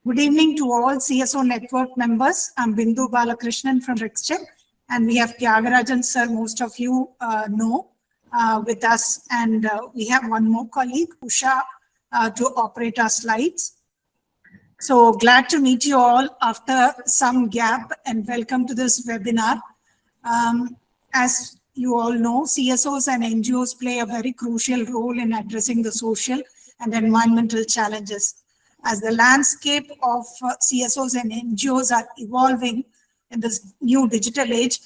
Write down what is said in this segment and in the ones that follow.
Good evening to all CSO network members. I'm Bindu Balakrishnan from Rexcheck, and we have Tyagarajan sir, most of you know, with us. And we have one more colleague, Usha, to operate our slides. So glad to meet you all after some gap, and welcome to this webinar. As you all know, CSOs and NGOs play a very crucial role in addressing the social and environmental challenges. As the landscape of CSOs and NGOs are evolving in this new digital age,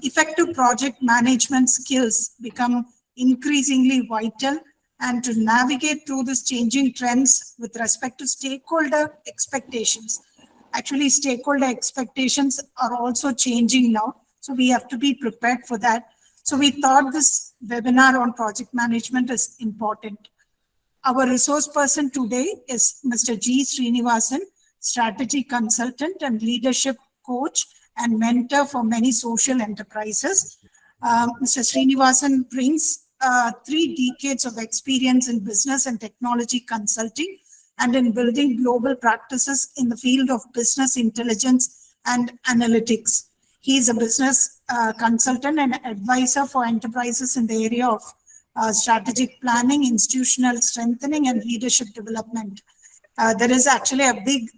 effective project management skills become increasingly vital, and to navigate through these changing trends with respect to stakeholder expectations. Actually, stakeholder expectations are also changing now, so we have to be prepared for that. So we thought this webinar on project management is important. Our resource person today is Mr. G. Srinivasan, strategy consultant and leadership coach and mentor for many social enterprises. Mr. Srinivasan brings 3 decades of experience in business and technology consulting and in building global practices in the field of business intelligence and analytics. He is a business consultant and advisor for enterprises in the area of strategic planning, institutional strengthening, and leadership development. There is actually a big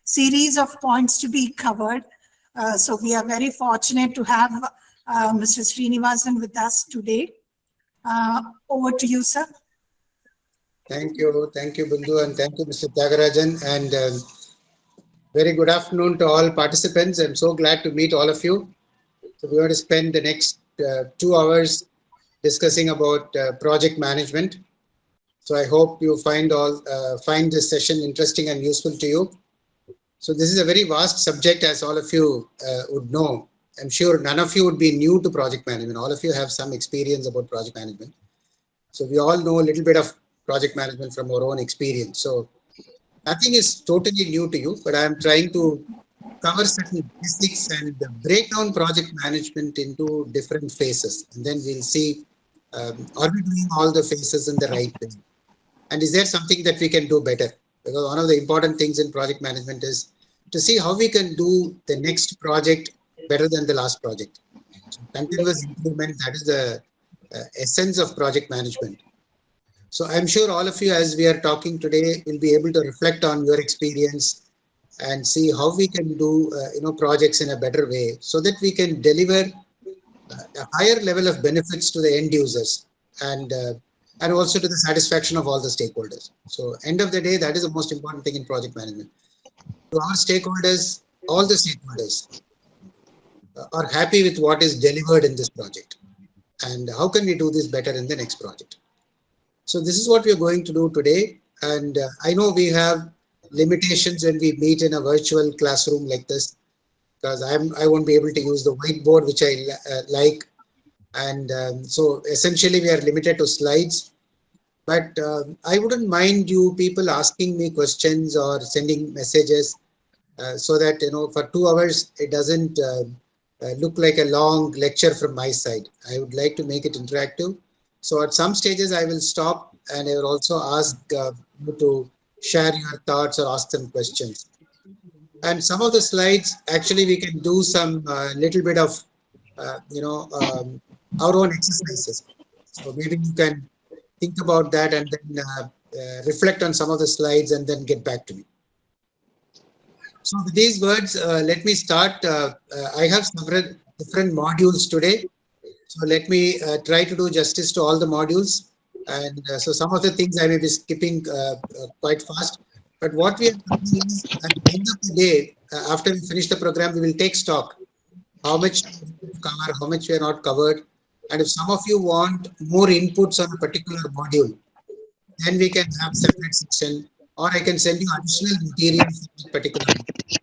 series of points to be covered. So we are very fortunate to have Mr. Srinivasan with us today. Over to you, sir. Thank you, Bindu, and thank you, Mr. Tyagarajan, and very good afternoon to all participants. I'm so glad to meet all of you. So we're going to spend the next 2 hours discussing about project management. So I hope you find this session interesting and useful to you. So this is a very vast subject, as all of you would know. I'm sure none of you would be new to project management. All of you have some experience about project management. So we all know a little bit of project management from our own experience. So nothing is totally new to you, but I'm trying to cover certain basics and break down project management into different phases. And then we'll see, are we doing all the phases in the right way? And is there something that we can do better? Because one of the important things in project management is to see how we can do the next project better than the last project. So continuous improvement, that is the essence of project management. So I'm sure all of you, as we are talking today, will be able to reflect on your experience and see how we can do projects in a better way, so that we can deliver a higher level of benefits to the end users and also to the satisfaction of all the stakeholders. So end of the day, that is the most important thing in project management. To our stakeholders, all the stakeholders are happy with what is delivered in this project, and how can we do this better in the next project. So this is what we are going to do today, and I know we have limitations when we meet in a virtual classroom like this, because I won't be able to use the whiteboard, which I like, and so essentially we are limited to slides. But I wouldn't mind you people asking me questions or sending messages, so that for 2 hours it doesn't look like a long lecture from my side. I would like to make it interactive. So at some stages I will stop, and I will also ask you to share your thoughts or ask some questions. And some of the slides, actually we can do some little bit of our own exercises. So maybe you can think about that and then reflect on some of the slides and then get back to me. So with these words, let me start. I have several different modules today. So let me try to do justice to all the modules. And so some of the things I may be skipping quite fast. But what we are doing is, at the end of the day, after we finish the program, we will take stock. How much we cover, how much we are not covered. And if some of you want more inputs on a particular module, then we can have separate section, or I can send you additional material for that particular module.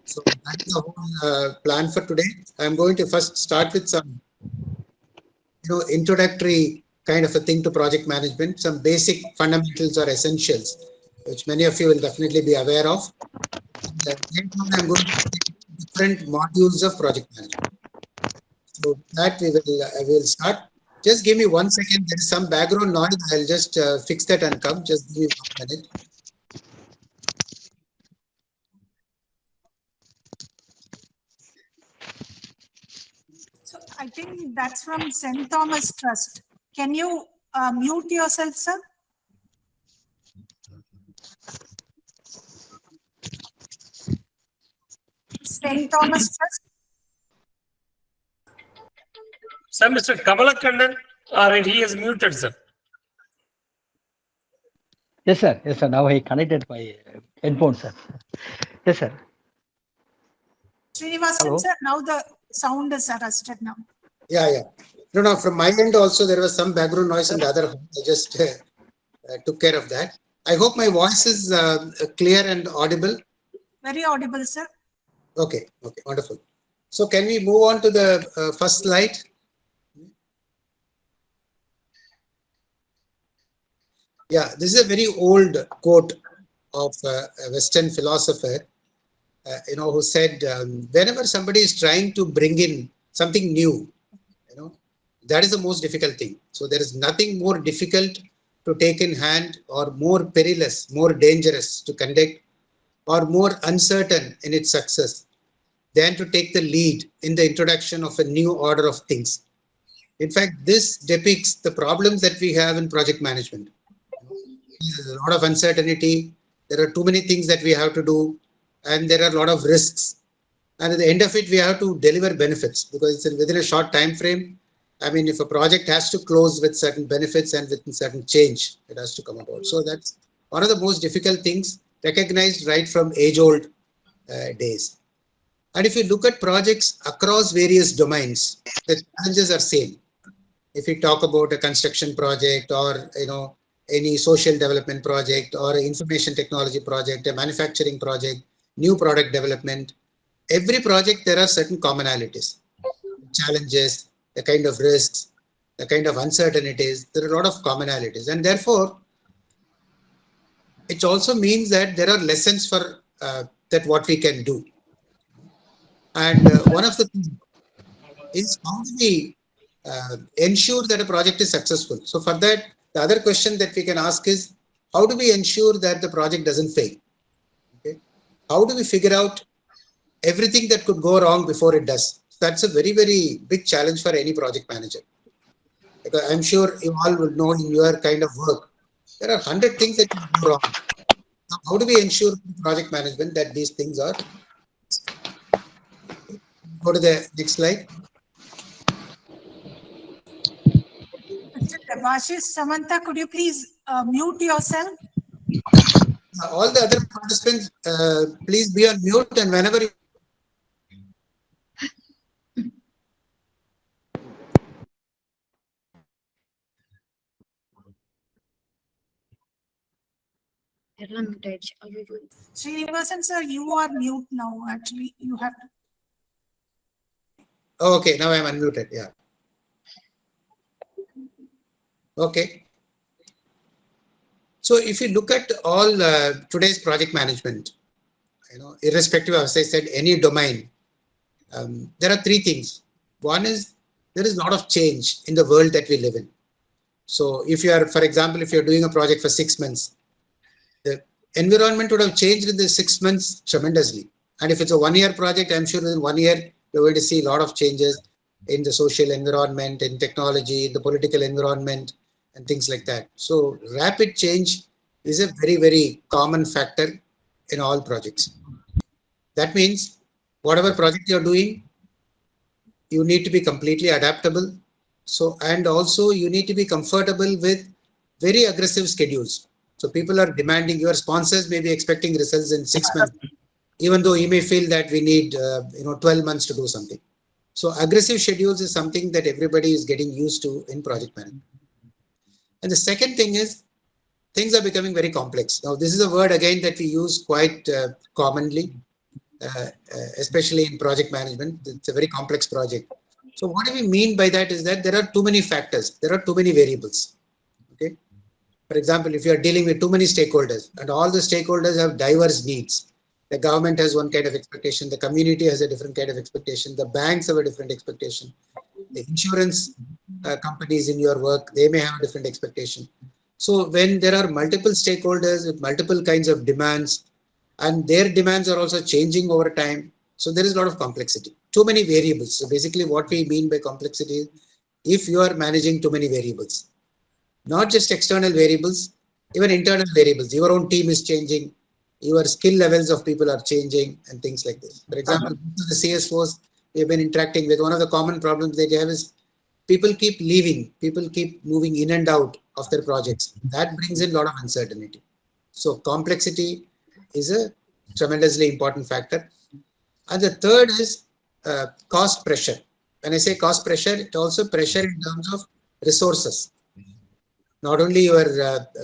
So that's the whole plan for today. I'm going to first start with some introductory kind of a thing to project management, some basic fundamentals or essentials, which many of you will definitely be aware of. And later on, I'm going to take different modules of project management. So that I will start. Just give me 1 second. There is some background noise. I'll just fix that and come. Just give me 1 minute. I think that's from St. Thomas Trust. Can you mute yourself, sir? St. Thomas Trust. Sir, Mr. Kamalakandan, all right, he is muted, sir. Yes, sir. Yes, sir. Now I connected my headphone, sir. Yes, sir. Srinivasan, Hello. sir, now the sound is arrested now. Yeah. No, from my end also, there was some background noise in the other home. I just took care of that. I hope my voice is clear and audible. Very audible, sir. Okay, wonderful. So can we move on to the first slide? Yeah, this is a very old quote of a Western philosopher, who said, whenever somebody is trying to bring in something new, that is the most difficult thing. So there is nothing more difficult to take in hand, or more perilous, more dangerous to conduct, or more uncertain in its success than to take the lead in the introduction of a new order of things. In fact, this depicts the problems that we have in project management. There's a lot of uncertainty. There are too many things that we have to do, and there are a lot of risks. And at the end of it, we have to deliver benefits because it's within a short time frame. I mean, if a project has to close with certain benefits and with certain change, it has to come about. So that's one of the most difficult things, recognized right from age-old days. And if you look at projects across various domains, the challenges are same. If we talk about a construction project, or any social development project, or an information technology project, a manufacturing project, new product development, every project there are certain commonalities, challenges, the kind of risks, the kind of uncertainties. There are a lot of commonalities, and therefore it also means that there are lessons for that what we can do. And one of the things is, how do we ensure that a project is successful? So for that, the other question that we can ask is, how do we ensure that the project doesn't fail? Okay? How do we figure out everything that could go wrong before it does? That's a very, very big challenge for any project manager. Because I'm sure you all will know in your kind of work, there are 100 things that can go wrong. Now, how do we ensure project management that these things are? Go to the next slide. Mr. Debashish Samantha, could you please mute yourself? All the other participants, please be on mute, and whenever you Srinivasan, sir, you are mute now. Actually, you have to. Oh, okay, now I'm unmuted. Yeah. Okay. So if you look at all today's project management, irrespective of, as I said, any domain, there are three things. One is, there is a lot of change in the world that we live in. So if you are, for example, if you're doing a project for 6 months, the environment would have changed in the 6 months tremendously. And if it's a 1 year project, I'm sure in 1 year, you're going to see a lot of changes in the social environment, in technology, in the political environment, and things like that. So rapid change is a very, very common factor in all projects. That means whatever project you're doing, you need to be completely adaptable. So, and also you need to be comfortable with very aggressive schedules. So people are demanding, your sponsors may be expecting results in 6 months, even though you may feel that we need 12 months to do something. So aggressive schedules is something that everybody is getting used to in project management. And the second thing is, things are becoming very complex. Now, this is a word again that we use quite commonly, especially in project management. It's a very complex project. So what do we mean by that is that there are too many factors. There are too many variables. Okay. For example, if you are dealing with too many stakeholders, and all the stakeholders have diverse needs. The government has one kind of expectation. The community has a different kind of expectation. The banks have a different expectation. The insurance companies in your work, they may have a different expectation. So when there are multiple stakeholders with multiple kinds of demands, and their demands are also changing over time, so there is a lot of complexity. too many variables. So basically what we mean by complexity is if you are managing too many variables, not just external variables, even internal variables. Your own team is changing, your skill levels of people are changing and things like this. For example, the CSOs we have been interacting with, one of the common problems they have is people keep leaving, people keep moving in and out of their projects. That brings in a lot of uncertainty. So complexity is a tremendously important factor. And the third is cost pressure. When I say cost pressure, it also pressure in terms of resources. Not only your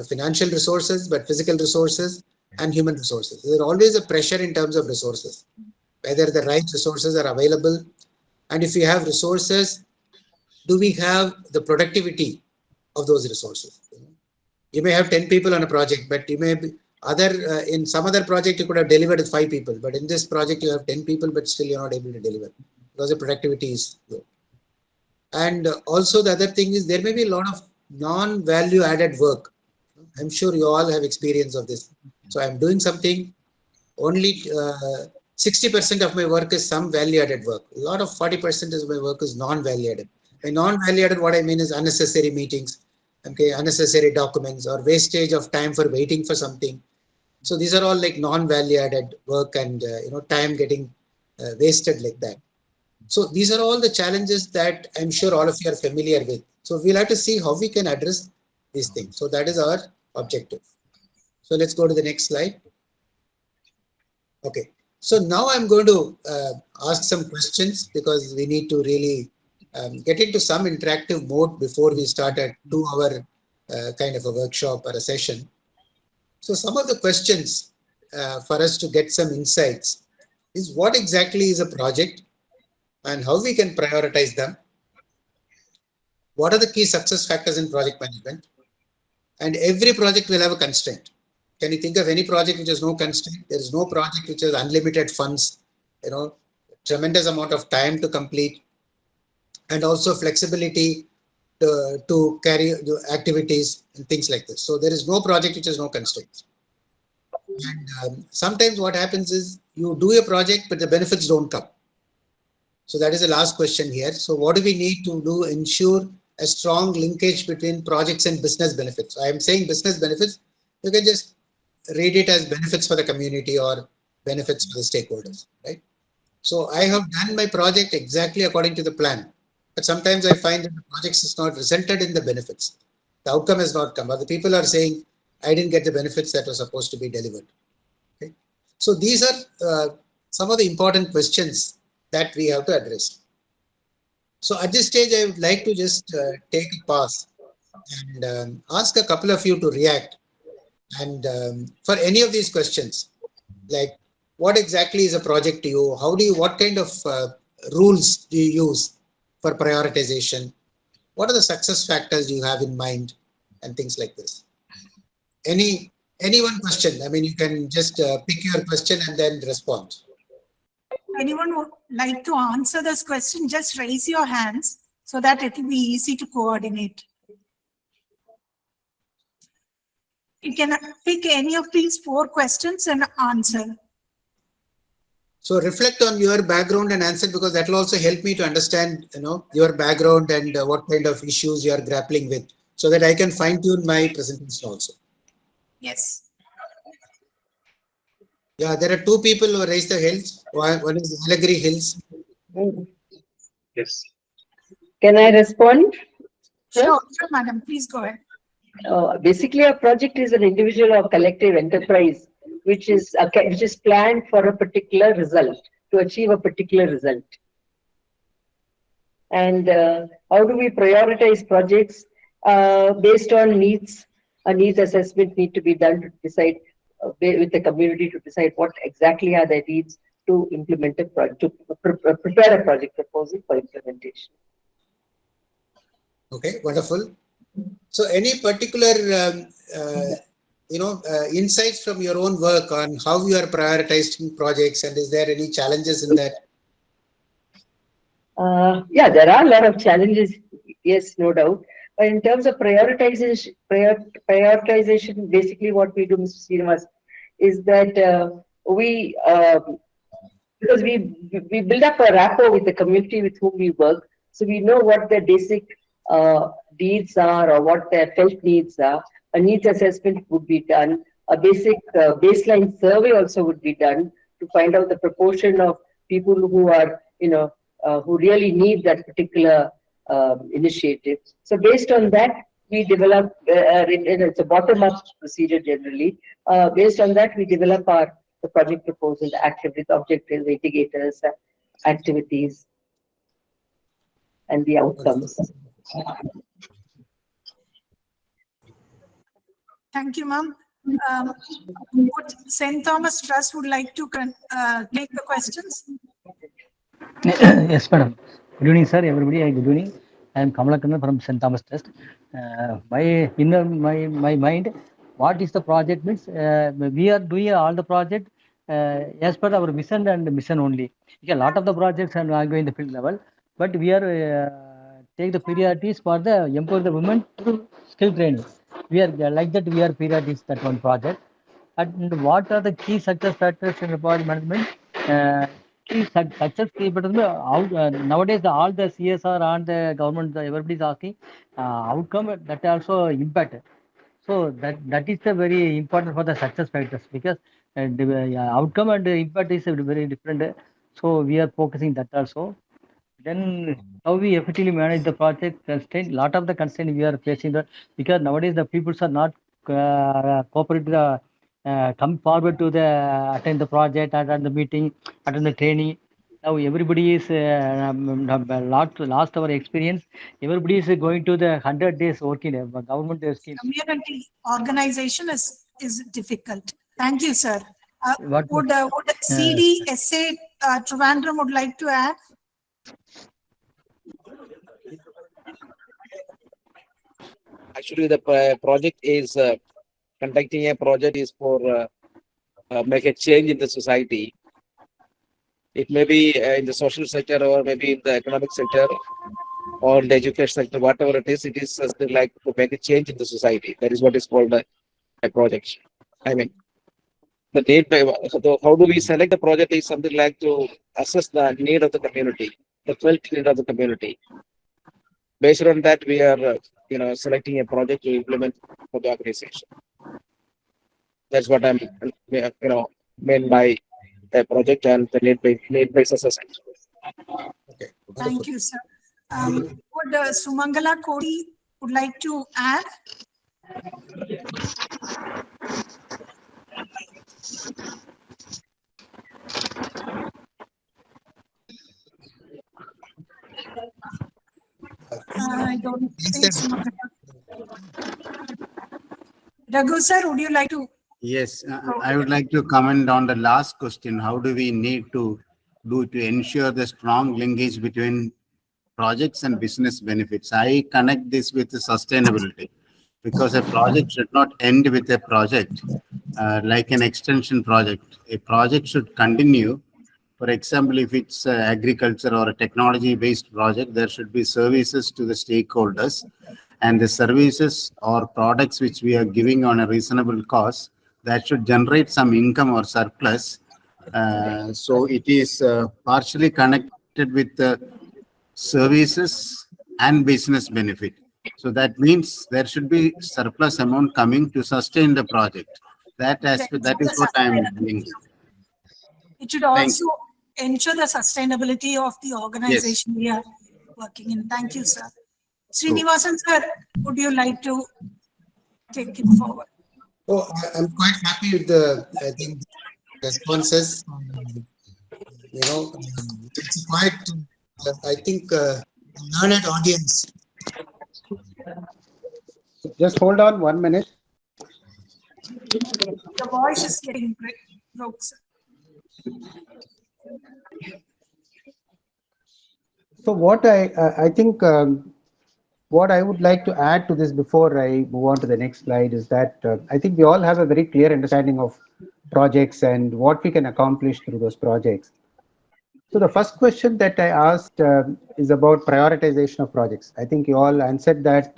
financial resources, but physical resources and human resources. There's always a pressure in terms of resources, whether the right resources are available. And if you have resources, do we have the productivity of those resources? You may have 10 people on a project, but you may be in some other project, you could have delivered with 5 people, but in this project, you have 10 people, but still you're not able to deliver because the productivity is low. And also the other thing is there may be a lot of non-value added work. I'm sure you all have experience of this. So I'm doing something, only 60% of my work is some value added work. A lot of 40% of my work is non-value added. By non-value added, what I mean is unnecessary meetings, okay, unnecessary documents or wastage of time for waiting for something. So these are all like non-value added work and time getting wasted like that. So these are all the challenges that I'm sure all of you are familiar with. So we'll have to see how we can address these things. So that is our objective. So let's go to the next slide. Okay. So now I'm going to ask some questions because we need to really get into some interactive mode before we start a 2-hour kind of a workshop or a session. So some of the questions for us to get some insights is what exactly is a project and how we can prioritize them. What are the key success factors in project management? And every project will have a constraint. Can you think of any project which has no constraint? There is no project which has unlimited funds, tremendous amount of time to complete, and also flexibility to carry the activities and things like this. So there is no project which has no constraints. And sometimes what happens is you do a project, but the benefits don't come. So that is the last question here. So what do we need to do ensure a strong linkage between projects and business benefits? I am saying business benefits. You can just read it as benefits for the community or benefits for the stakeholders, right? So I have done my project exactly according to the plan. But sometimes I find that the project is not resulted in the benefits. The outcome has not come. Or the people are saying, I didn't get the benefits that were supposed to be delivered. Okay? So these are some of the important questions that we have to address. So at this stage, I would like to just take a pause and ask a couple of you to react. And for any of these questions, like what exactly is a project to you? What kind of rules do you use for prioritization? What are the success factors you have in mind and things like this? Any one question? I mean, you can just pick your question and then respond. Anyone would like to answer this question, just raise your hands so that it will be easy to coordinate. You can pick any of these 4 questions and answer. So reflect on your background and answer, because that will also help me to understand, your background and what kind of issues you are grappling with, so that I can fine tune my presentation also. Yes. Yeah, there are 2 people who raised their hands. One is Nilagiri Hills. Yes. Can I respond? Sure, madam, please go ahead. Basically, a project is an individual or collective enterprise which is planned for a particular result, to achieve a particular result. And how do we prioritize projects? Based on needs? A needs assessment need to be done to decide with the community to decide what exactly are their needs to implement a project, to prepare a project proposal for implementation. Okay, wonderful. So any particular, insights from your own work on how you are prioritizing projects, and is there any challenges in that? Yeah, there are a lot of challenges. Yes, no doubt. But in terms of prioritization, basically what we do, Mr. Srinivasan, is that we because we build up a rapport with the community with whom we work, so we know what their basic needs are or what their felt needs are. A needs assessment would be done. A basic baseline survey also would be done to find out the proportion of people who are, who really need that particular initiative. So based on that, we develop, it's a bottom-up procedure generally. Based on that, we develop the project proposal, the activities, objectives, indicators, activities, and the outcomes. Thank you, ma'am. Would St. Thomas Trust would like to take the questions? Yes, madam. Good evening, sir. Everybody, good evening. I am Kamalakannan from St. Thomas Trust. My mind, what is the project means? We are doing all the project as per our vision and mission only. Okay, a lot of the projects are ongoing in the field level, but we are take the priorities for the empower the women through skill training. We are like that. We are priorities that one project. And what are the key success factors in report management? Key success key, but nowadays all the CSR and the government, everybody is asking outcome that also impact. So that is the very important for the success factors, because the outcome and the impact is very different. So we are focusing that also. Then how we effectively manage the project constraint. Lot of the constraint we are facing because nowadays the people are not cooperate to the come forward to the attend the project, attend the meeting, attend the training. Now everybody is last our experience. Everybody is going to the 100 days working government schemes. Community organization is difficult. Thank you, sir. Would CDSA Trivandrum would like to add? Actually, the project is conducting a project is for make a change in the society. It may be in the social sector or maybe in the economic sector or the education sector, whatever it is something like to make a change in the society. That is what is called a project. I mean, the need, how do we select the project is something like to assess the need of the community, the felt need of the community. Based on that, we are selecting a project to implement for the organization. That's what I'm meant by a project and the need-based assessment. Okay. Thank you, sir. Would Sumangala Kodi would like to add? I don't think Sumangala. Raghu sir, would you like to? Yes, I would like to comment on the last question. How do we need to do to ensure the strong linkage between projects and business benefits? I connect this with the sustainability, because a project should not end with a project like an extension project. A project should continue. For example, if it's agriculture or a technology-based project, there should be services to the stakeholders, and the services or products which we are giving on a reasonable cost, that should generate some income or surplus. So it is partially connected with the services and business benefit. So that means there should be surplus amount coming to sustain the project. That is what I am doing. It should also ensure the sustainability of the organization we are working in. Thank you, sir. Srinivasan sir, would you like to take it forward? Oh, I'm quite happy with the responses. It's quite, I think, learned audience. Just hold on 1 minute. The voice is getting broke, sir. So what I think what I would like to add to this before I move on to the next slide is that I think we all have a very clear understanding of projects and what we can accomplish through those projects. So the first question that I asked is about prioritization of projects. I think you all answered that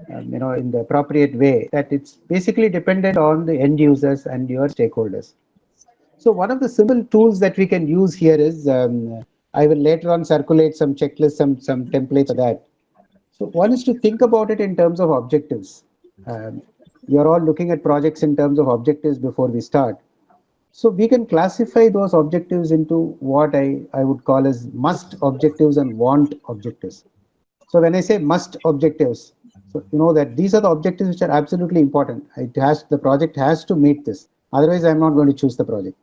in the appropriate way, that it's basically dependent on the end users and your stakeholders. So one of the simple tools that we can use here is, I will later on circulate some checklists, some templates for that. So one is to think about it in terms of objectives. You're all looking at projects in terms of objectives before we start. So we can classify those objectives into what I would call as must objectives and want objectives. So when I say must objectives, so you know that these are the objectives which are absolutely important. The project has to meet this. Otherwise, I'm not going to choose the project.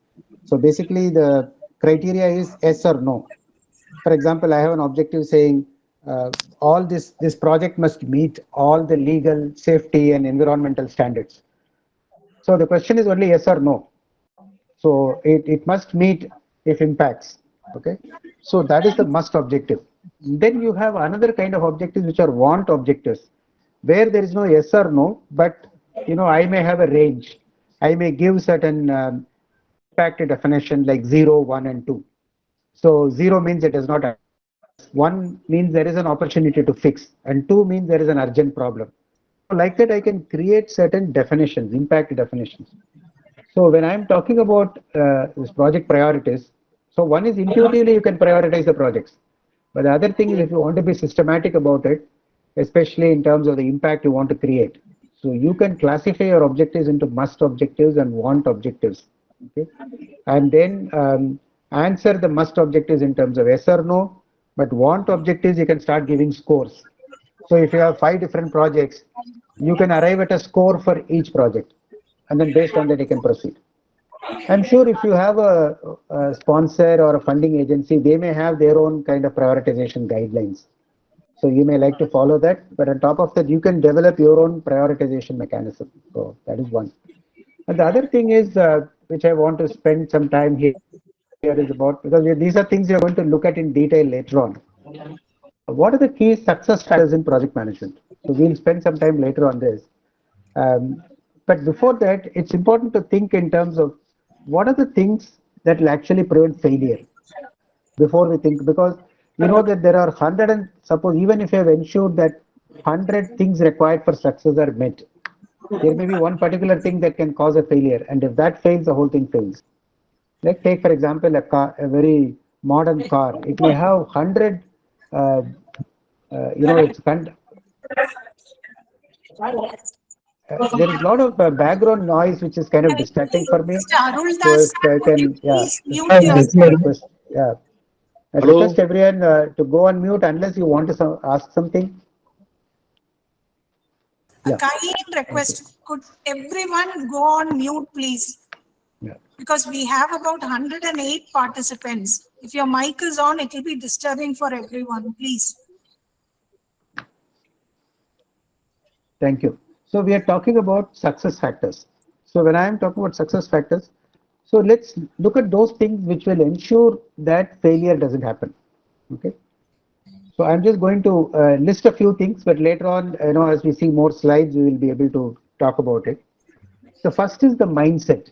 So basically, the criteria is yes or no. For example, I have an objective saying all this project must meet all the legal, safety, and environmental standards. So the question is only yes or no. So it must meet if impacts. Okay. So that is the must objective. Then you have another kind of objectives which are want objectives, where there is no yes or no, but I may have a range. I may give certain impact definition like 0, 1, and 2. So 0 means it is not. 1 means there is an opportunity to fix, and 2 means there is an urgent problem. So like that, I can create certain definitions, impact definitions. So when I'm talking about this project priorities, so one is intuitively you can prioritize the projects. But the other thing is if you want to be systematic about it, especially in terms of the impact you want to create. So you can classify your objectives into must objectives and want objectives. Okay? And then answer the must objectives in terms of yes or no, but want objectives you can start giving scores. So if you have 5 different projects, you can arrive at a score for each project. And then based on that, you can proceed. I'm sure if you have a sponsor or a funding agency, they may have their own kind of prioritization guidelines. So you may like to follow that, but on top of that, you can develop your own prioritization mechanism. So that is one. And the other thing is, which I want to spend some time here is about, because these are things you're going to look at in detail later on. What are the key success factors in project management? So we'll spend some time later on this. But before that, it's important to think in terms of what are the things that will actually prevent failure before we think, because you know that there are 100 and suppose even if you have ensured that 100 things required for success are met, there may be one particular thing that can cause a failure, and if that fails, the whole thing fails. Like take for example a very modern car. It may have 100, it's there is a lot of background noise which is kind of distracting for me. Mr. Arul So Das, if I could you can, yeah, please mute yourself? request, yeah, I Hello? request everyone to go on mute unless you want to ask something. A Yeah. kind request, could everyone go on mute, please? Yeah. Because we have about 108 participants. If your mic is on, it will be disturbing for everyone, please. Thank you. So we are talking about success factors. So when I am talking about success factors, so let's look at those things which will ensure that failure doesn't happen. Okay. So I'm just going to list a few things, but later on, as we see more slides, we will be able to talk about it. The first is the mindset.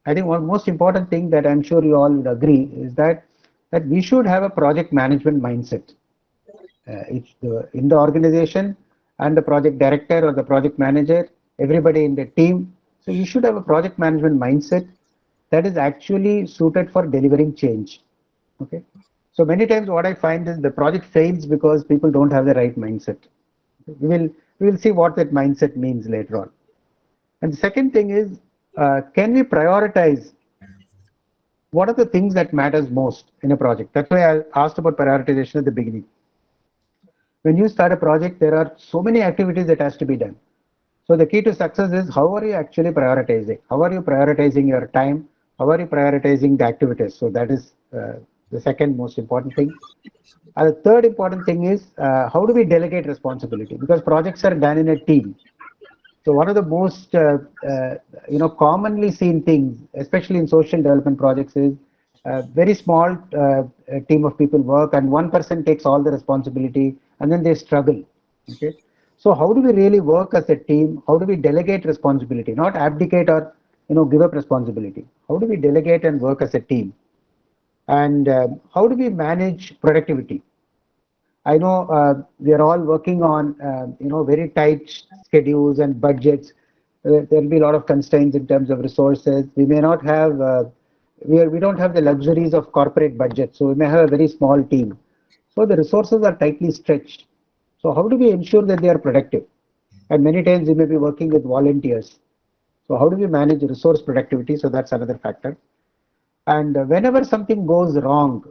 I think one most important thing that I'm sure you all would agree is that we should have a project management mindset. In the organization and the project director or the project manager, everybody in the team. So you should have a project management mindset that is actually suited for delivering change. Okay. So many times what I find is the project fails because people don't have the right mindset. We will see what that mindset means later on. And the second thing is, can we prioritize what are the things that matters most in a project? That's why I asked about prioritization at the beginning. When you start a project, there are so many activities that has to be done. So the key to success is how are you actually prioritizing? How are you prioritizing your time? How are you prioritizing the activities? So that is the second most important thing. The third important thing is how do we delegate responsibility? Because projects are done in a team. So one of the most commonly seen things, especially in social development projects, is a very small team of people work and one person takes all the responsibility and then they struggle. Okay. So how do we really work as a team? How do we delegate responsibility? Not abdicate or give up responsibility. How do we delegate and work as a team? And how do we manage productivity? I know we are all working on very tight schedules and budgets. There will be a lot of constraints in terms of resources. We may not have we don't have the luxuries of corporate budget, so we may have a very small team. So the resources are tightly stretched. So how do we ensure that they are productive? And many times we may be working with volunteers. So how do we manage resource productivity? So that's another factor. And whenever something goes wrong,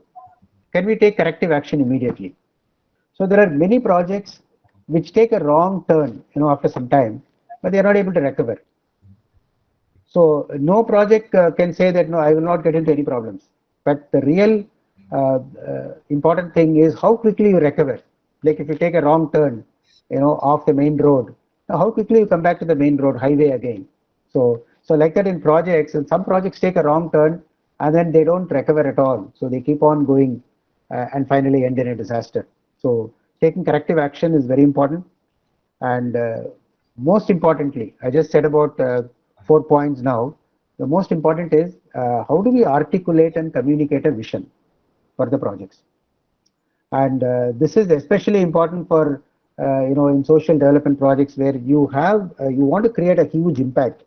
can we take corrective action immediately? So there are many projects which take a wrong turn, after some time, but they are not able to recover. So no project can say that no, I will not get into any problems. But the real important thing is how quickly you recover. Like if you take a wrong turn, off the main road, how quickly you come back to the main road, highway again. So like that in projects, and some projects take a wrong turn and then they don't recover at all. So they keep on going and finally end in a disaster. So taking corrective action is very important. And most importantly, I just said about 4 points now. The most important is how do we articulate and communicate a vision for the projects? And this is especially important for in social development projects where you want to create a huge impact.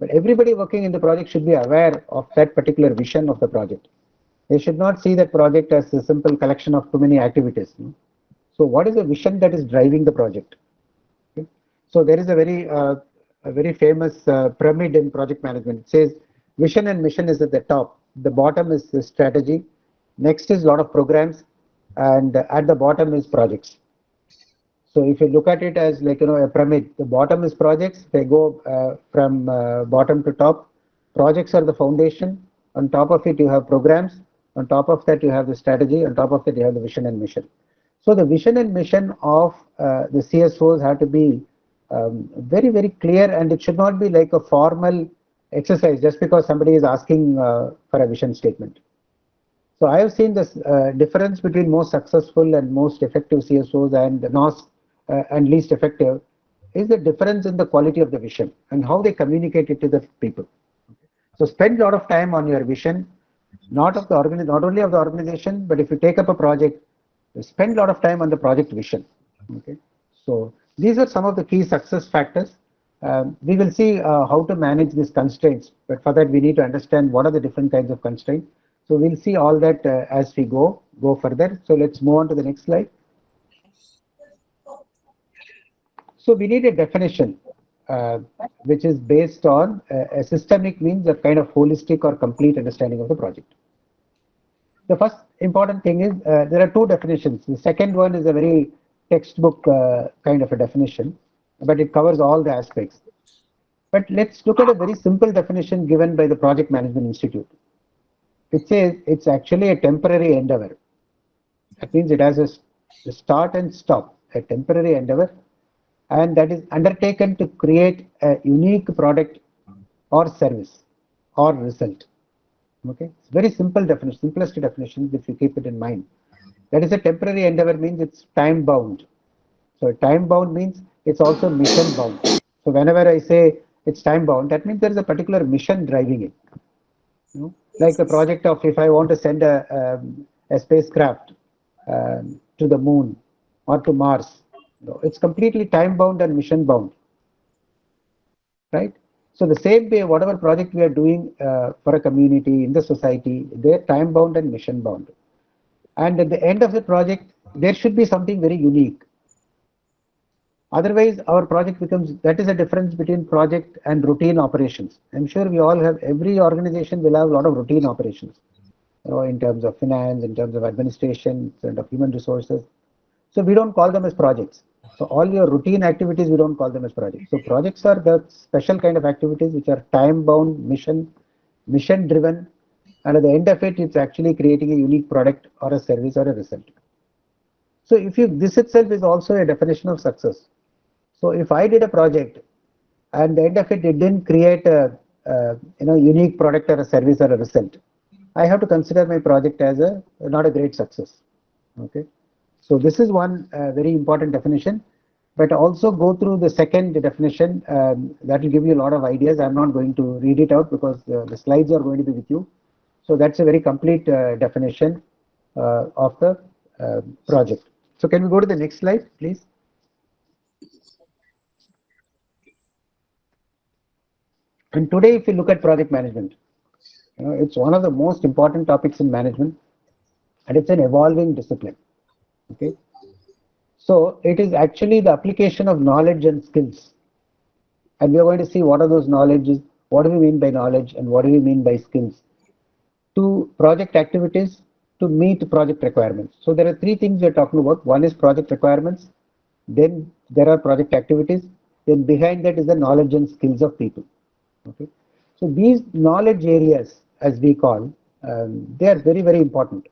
But everybody working in the project should be aware of that particular vision of the project. They should not see that project as a simple collection of too many activities. So what is the vision that is driving the project? Okay. So there is a very famous pyramid in project management. It says vision and mission is at the top. The bottom is the strategy. Next is a lot of programs, and at the bottom is projects. So if you look at it as like a pyramid, the bottom is projects. They go from bottom to top. Projects are the foundation. On top of it, you have programs. On top of that, you have the strategy. On top of that, you have the vision and mission. So the vision and mission of the CSOs have to be very, very clear, and it should not be like a formal exercise just because somebody is asking for a vision statement. So I have seen this difference between most successful and most effective CSOs and least effective is the difference in the quality of the vision and how they communicate it to the people. So spend a lot of time on your vision, not only of the organization, but if you take up a project, spend a lot of time on the project vision. Okay, so these are some of the key success factors. We will see how to manage these constraints, but for that we need to understand what are the different kinds of constraints. So we'll see all that as we go further. So let's move on to the next slide. So we need a definition which is based on a systemic, means a kind of holistic or complete understanding of the project. The first important thing is there are two definitions. The second one is a very textbook kind of a definition, but it covers all the aspects. But let's look at a very simple definition given by the Project Management Institute. It says it's actually a temporary endeavor. That means it has a start and stop, a temporary endeavor, and that is undertaken to create a unique product or service or result. Okay, it's very simple definition, simplest definition if you keep it in mind. That is a temporary endeavor means it's time bound. So time bound means it's also mission bound. So whenever I say it's time bound, that means there is a particular mission driving it. Like a project of if I want to send a spacecraft to the moon or to Mars, it's completely time bound and mission bound, right? So the same way, whatever project we are doing for a community in the society, they're time bound and mission bound. And at the end of the project, there should be something very unique. Otherwise, our project becomes, that is the difference between project and routine operations. I'm sure we all have, every organization will have a lot of routine operations, in terms of finance, in terms of administration, and of human resources. So we don't call them as projects. So all your routine activities, we don't call them as projects. So projects are the special kind of activities which are time-bound, mission-driven, and at the end of it, it's actually creating a unique product or a service or a result. So this itself is also a definition of success. So if I did a project and at the end of it, it didn't create a unique product or a service or a result, I have to consider my project as not a great success. Okay. So this is one very important definition, but also go through the second definition. That will give you a lot of ideas. I'm not going to read it out because the slides are going to be with you. So that's a very complete definition of the project. So can we go to the next slide, please? And today, if you look at project management, It's one of the most important topics in management, and it's an evolving discipline. Okay, so it is actually the application of knowledge and skills, and we are going to see what are those knowledges, what do we mean by knowledge, and what do we mean by skills to project activities to meet project requirements. So there are three things we are talking about. One is project requirements, then there are project activities, then behind that is the knowledge and skills of people. Okay, so these knowledge areas, as we call, they are very, very important.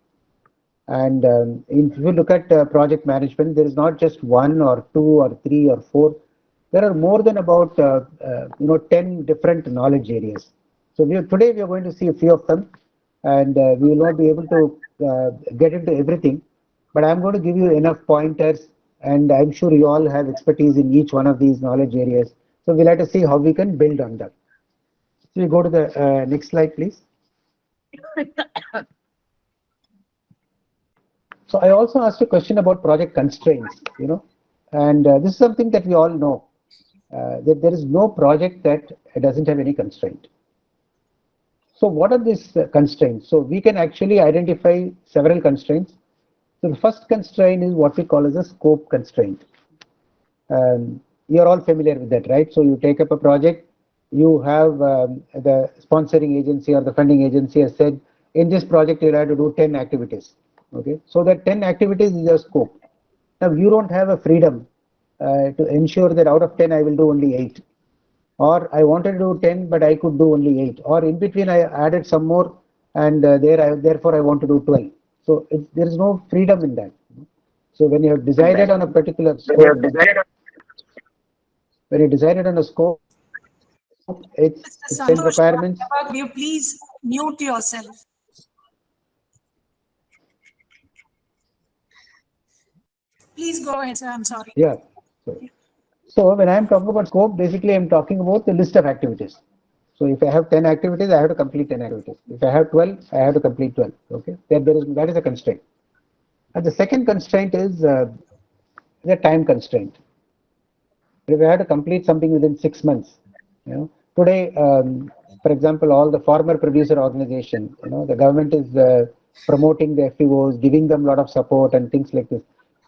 And if you look at project management, there is not just one or two or three or four. There are more than about 10 different knowledge areas. So today we are going to see a few of them, and we will not be able to get into everything. But I'm going to give you enough pointers, and I'm sure you all have expertise in each one of these knowledge areas. So we'll have to see how we can build on that. So we go to the next slide, please. So I also asked a question about project constraints, and this is something that we all know, that there is no project that doesn't have any constraint. So what are these constraints? So we can actually identify several constraints. So the first constraint is what we call as a scope constraint. You're all familiar with that, right? So you take up a project, you have the sponsoring agency or the funding agency has said, in this project you'll have to do 10 activities. Okay, so that 10 activities is your scope. Now you don't have a freedom to ensure that out of 10 I will do only 8, or I wanted to do 10 but I could do only 8, or in between I added some more, and therefore I want to do 12. So there is no freedom in that. So when you have decided on a particular scope, when you decided on a scope, it's Mr. 10 Santosh, requirements. will you please mute yourself? Please go ahead, sir. I'm sorry. Yeah. So when I'm talking about scope, basically I'm talking about the list of activities. So if I have 10 activities, I have to complete 10 activities. If I have 12, I have to complete 12. Okay, that is a constraint. And the second constraint is the time constraint. If I have to complete something within 6 months, today, for example, all the farmer producer organization, the government is promoting the FPOs, giving them a lot of support and things like this.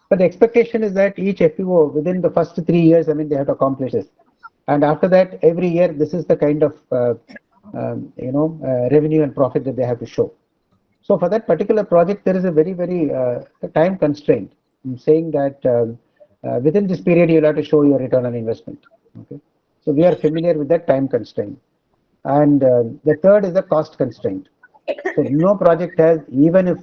But the expectation is that each FPO within the first 3 years, they have to accomplish this. And after that, every year, this is the kind of revenue and profit that they have to show. So for that particular project, there is a very, very time constraint. I'm saying that within this period, you'll have to show your return on investment. Okay, so we are familiar with that time constraint. And the third is the cost constraint. So no project has, even if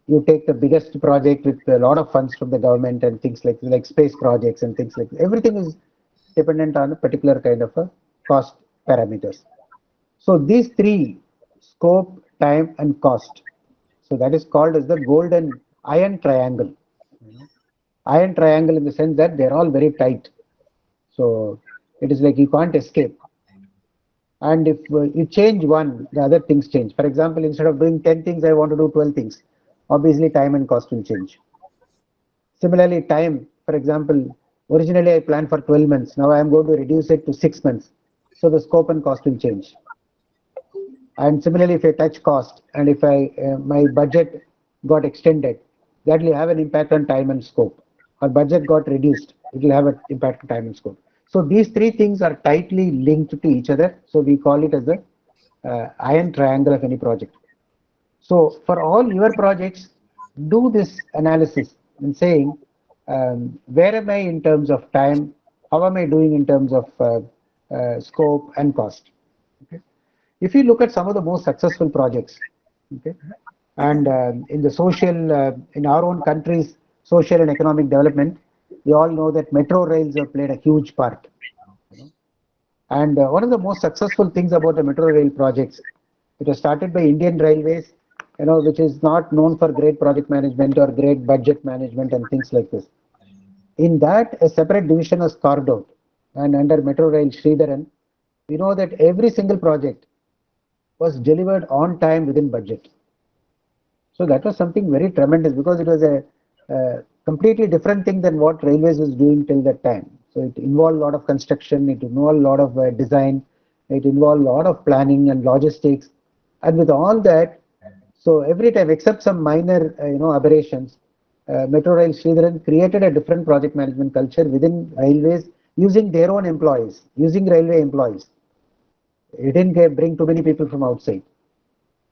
you take the biggest project with a lot of funds from the government and things like space projects and things like that, everything is dependent on a particular kind of a cost parameters. So these three, scope, time, and cost. So that is called as the golden iron triangle. Iron triangle in the sense that they're all very tight. So it is like you can't escape. And if you change one, the other things change. For example, instead of doing 10 things, I want to do 12 things. Obviously, time and cost will change. Similarly, time, for example, originally I planned for 12 months. Now I am going to reduce it to 6 months. So the scope and cost will change. And similarly, if I touch cost and if my budget got extended, that will have an impact on time and scope. Or budget got reduced, it will have an impact on time and scope. So these three things are tightly linked to each other. So we call it as the iron triangle of any project. So for all your projects, do this analysis and saying, where am I in terms of time? How am I doing in terms of scope and cost? Okay. If you look at some of the most successful projects, okay, and in the social, in our own country's social and economic development, we all know that metro rails have played a huge part. And one of the most successful things about the metro rail projects, it was started by Indian Railways, which is not known for great project management or great budget management and things like this. In that, a separate division was carved out, and under Metro Rail Sridharan, we know that every single project was delivered on time within budget. So that was something very tremendous because it was a completely different thing than what railways was doing till that time. So it involved a lot of construction, it involved a lot of design, It involved a lot of planning and logistics. And with all that, so every time, except some minor, aberrations, Metro Rail Sridharan created a different project management culture within railways using their own employees, using railway employees. He didn't bring too many people from outside.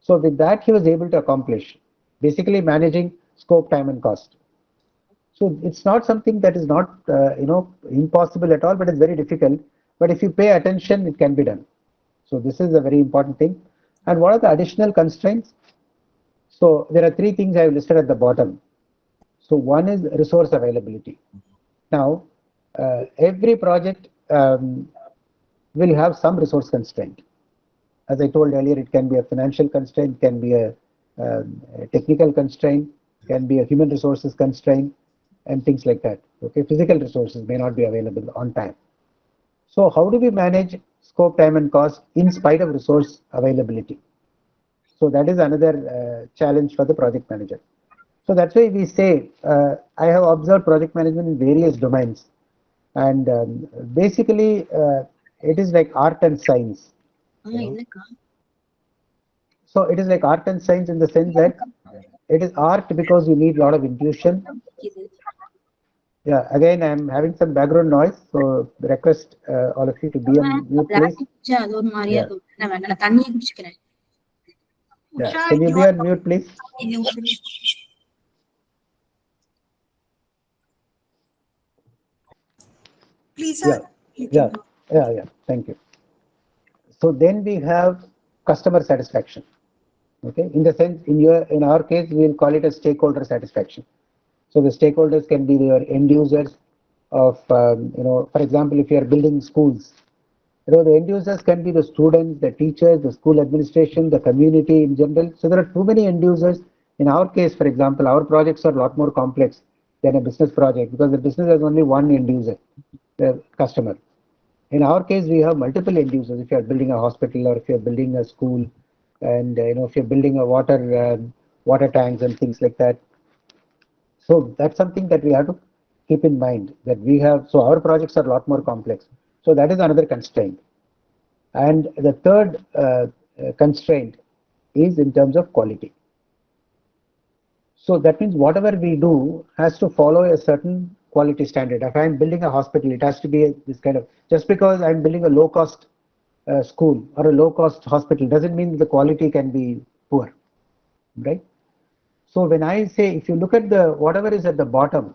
So with that, he was able to accomplish basically managing scope, time, and cost. So it's not something that is not, impossible at all, but it's very difficult. But if you pay attention, it can be done. So this is a very important thing. And what are the additional constraints? So there are three things I have listed at the bottom. So one is resource availability. Now, every project will have some resource constraint. As I told earlier, it can be a financial constraint, can be a technical constraint, can be a human resources constraint, and things like that. Okay, physical resources may not be available on time. So how do we manage scope, time, and cost in spite of resource availability? So that is another challenge for the project manager. So that's why we say, I have observed project management in various domains. And basically, it is like art and science. So it is like art and science in the sense that it is art because you need a lot of intuition. Yeah, again, I'm having some background noise, so request all of you to be on mute, please. Yeah. Yeah. Can you be on mute, please? Please, Yeah. sir. You Yeah. can go. Yeah. Thank you. So then we have customer satisfaction. Okay, in the sense, in our case, we will call it a stakeholder satisfaction. So the stakeholders can be your end users of, for example, if you are building schools, the end users can be the students, the teachers, the school administration, the community in general. So there are too many end users. In our case, for example, our projects are a lot more complex than a business project because the business has only one end user, the customer. In our case, we have multiple end users. If you are building a hospital or if you are building a school, and if you're building a water tanks and things like that. So that's something that we have to keep in mind that we have. So our projects are a lot more complex. So that is another constraint. And the third constraint is in terms of quality. So that means whatever we do has to follow a certain quality standard. If I'm building a hospital, it has to be this kind of, just because I'm building a low cost school or a low cost hospital doesn't mean the quality can be poor, right? So when I say, if you look at the whatever is at the bottom,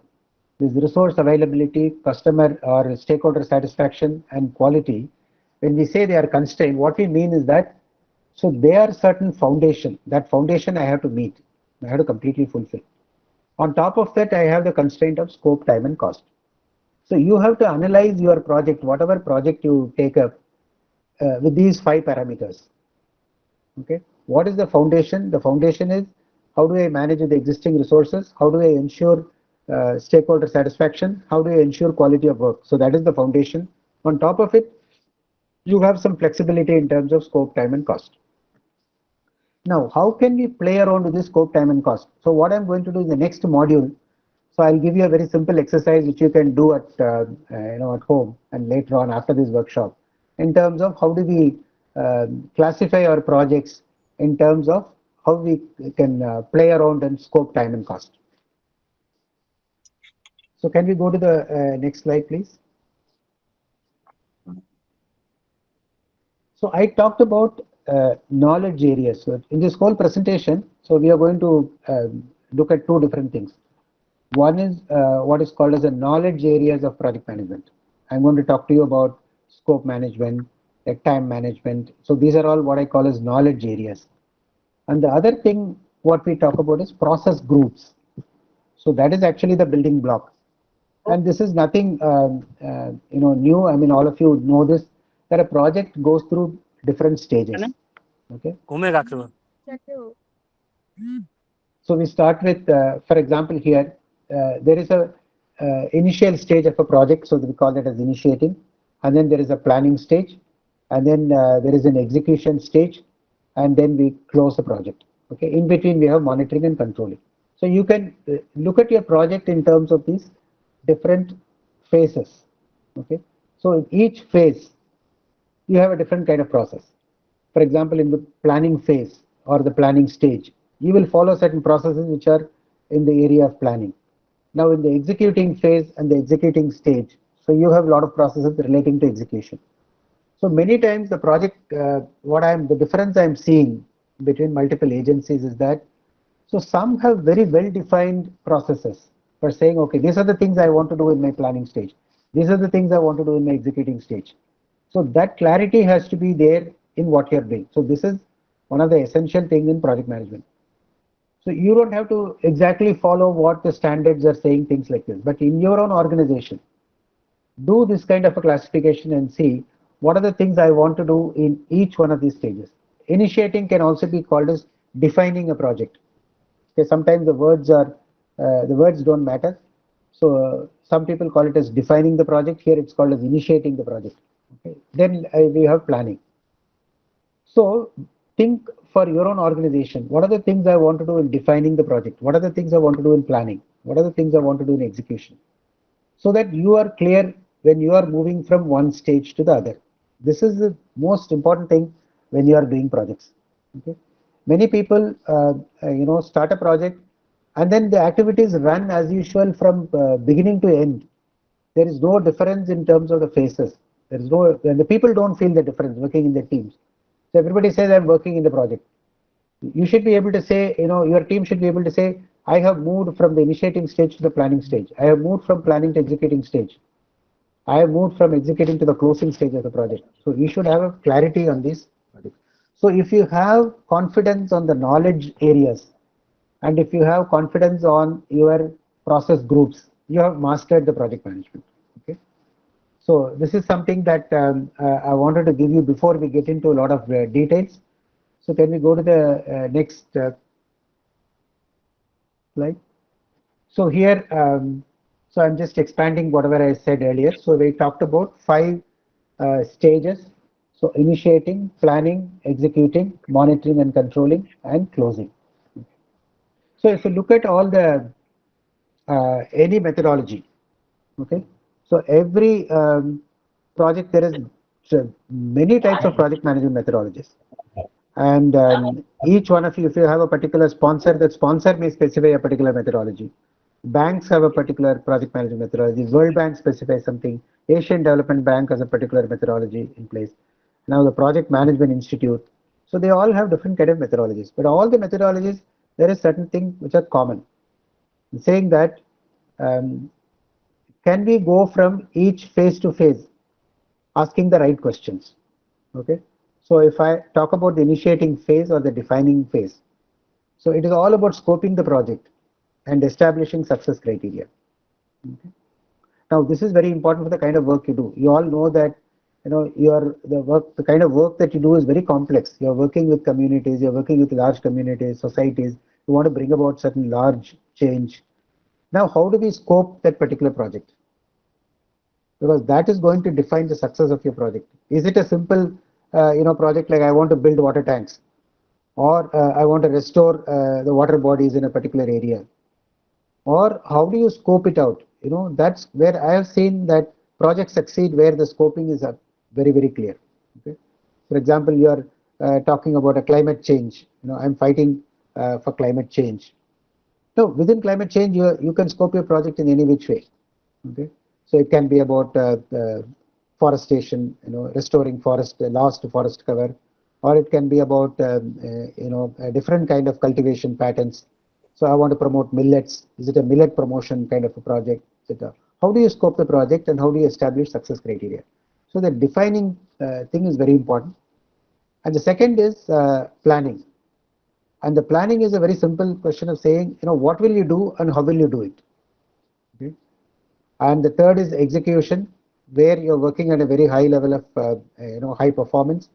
this resource availability, customer or stakeholder satisfaction and quality, when we say they are constrained, what we mean is that, so they are certain foundation. That foundation I have to meet, I have to completely fulfill. On top of that, I have the constraint of scope, time and cost. So you have to analyze your project, whatever project you take up, with these 5 parameters. Okay, what is the foundation? The foundation is, how do I manage the existing resources? How do I ensure stakeholder satisfaction? How do I ensure quality of work? So that is the foundation. On top of it, you have some flexibility in terms of scope, time and cost. Now, how can we play around with this scope, time and cost? So what I'm going to do in the next module, so I'll give you a very simple exercise which you can do at at home and later on after this workshop, in terms of how do we classify our projects in terms of how we can play around and scope, time and cost. So can we go to the next slide, please? So I talked about knowledge areas. So in this whole presentation, so we are going to look at 2 different things. One is what is called as the knowledge areas of project management. I'm going to talk to you about scope management, like time management. So these are all what I call as knowledge areas. And the other thing what we talk about is process groups. So that is actually the building block. And this is nothing new. I mean, all of you know this, that a project goes through different stages. Okay. So we start with, for example, here there is a initial stage of a project, so we call that as initiating, and then there is a planning stage, and then there is an execution stage, and then we close the project. Okay, in between we have monitoring and controlling. So you can look at your project in terms of these different phases. Okay, so in each phase, you have a different kind of process. For example, in the planning phase or the planning stage, you will follow certain processes which are in the area of planning. Now, in the executing phase and the executing stage, so you have a lot of processes relating to execution. So many times the project, the difference I'm seeing between multiple agencies is that, so some have very well-defined processes for saying, okay, these are the things I want to do in my planning stage. These are the things I want to do in my executing stage. So that clarity has to be there in what you're doing. So this is one of the essential things in project management. So you don't have to exactly follow what the standards are saying, things like this, but in your own organization, do this kind of a classification and see what are the things I want to do in each one of these stages. Initiating can also be called as defining a project. Okay, sometimes the words don't matter. So some people call it as defining the project. Here it's called as initiating the project. Okay. Then we have planning. So think for your own organization, what are the things I want to do in defining the project? What are the things I want to do in planning? What are the things I want to do in execution? So that you are clear when you are moving from one stage to the other. This is the most important thing when you are doing projects. Okay. Many people, start a project and then the activities run as usual from beginning to end. There is no difference in terms of the phases. There is no, and the people don't feel the difference working in the teams. So everybody says I'm working in the project. You should be able to say, your team should be able to say, I have moved from the initiating stage to the planning stage. I have moved from planning to executing stage. I have moved from executing to the closing stage of the project. So you should have a clarity on this project. So if you have confidence on the knowledge areas, and if you have confidence on your process groups, you have mastered the project management. Okay. So this is something that I wanted to give you before we get into a lot of details. So can we go to the next slide? So here, so I'm just expanding whatever I said earlier. So we talked about 5 stages. So initiating, planning, executing, monitoring and controlling, and closing. So if you look at all the any methodology, okay. So every project, there is many types of project management methodologies. And each one of you, if you have a particular sponsor, that sponsor may specify a particular methodology. Banks have a particular project management methodology. World Bank specifies something. Asian Development Bank has a particular methodology in place. Now the Project Management Institute. So they all have different kind of methodologies. But all the methodologies, there is certain things which are common. Saying that can we go from each phase to phase, asking the right questions. Okay. So if I talk about the initiating phase or the defining phase, so it is all about scoping the project and establishing success criteria. Okay. Now this is very important for the kind of work you do. You all know that the kind of work that you do is very complex. You are working with communities, you are working with large communities, societies. You want to bring about certain large change. Now, how do we scope that particular project? Because that is going to define the success of your project. Is it a simple, project like I want to build water tanks, or I want to restore the water bodies in a particular area, or how do you scope it out? That's where I have seen that projects succeed where the scoping is very, very clear. Okay? For example, you are talking about a climate change. I'm fighting for climate change. No, within climate change, you can scope your project in any which way. Okay, so it can be about forestation, restoring forest, lost forest cover, or it can be about a different kind of cultivation patterns. So I want to promote millets. Is it a millet promotion kind of a project, etc.? How do you scope the project and how do you establish success criteria? So the defining thing is very important. And the second is planning. And the planning is a very simple question of saying, what will you do and how will you do it? Okay. And the third is execution, where you're working at a very high level of, high performance.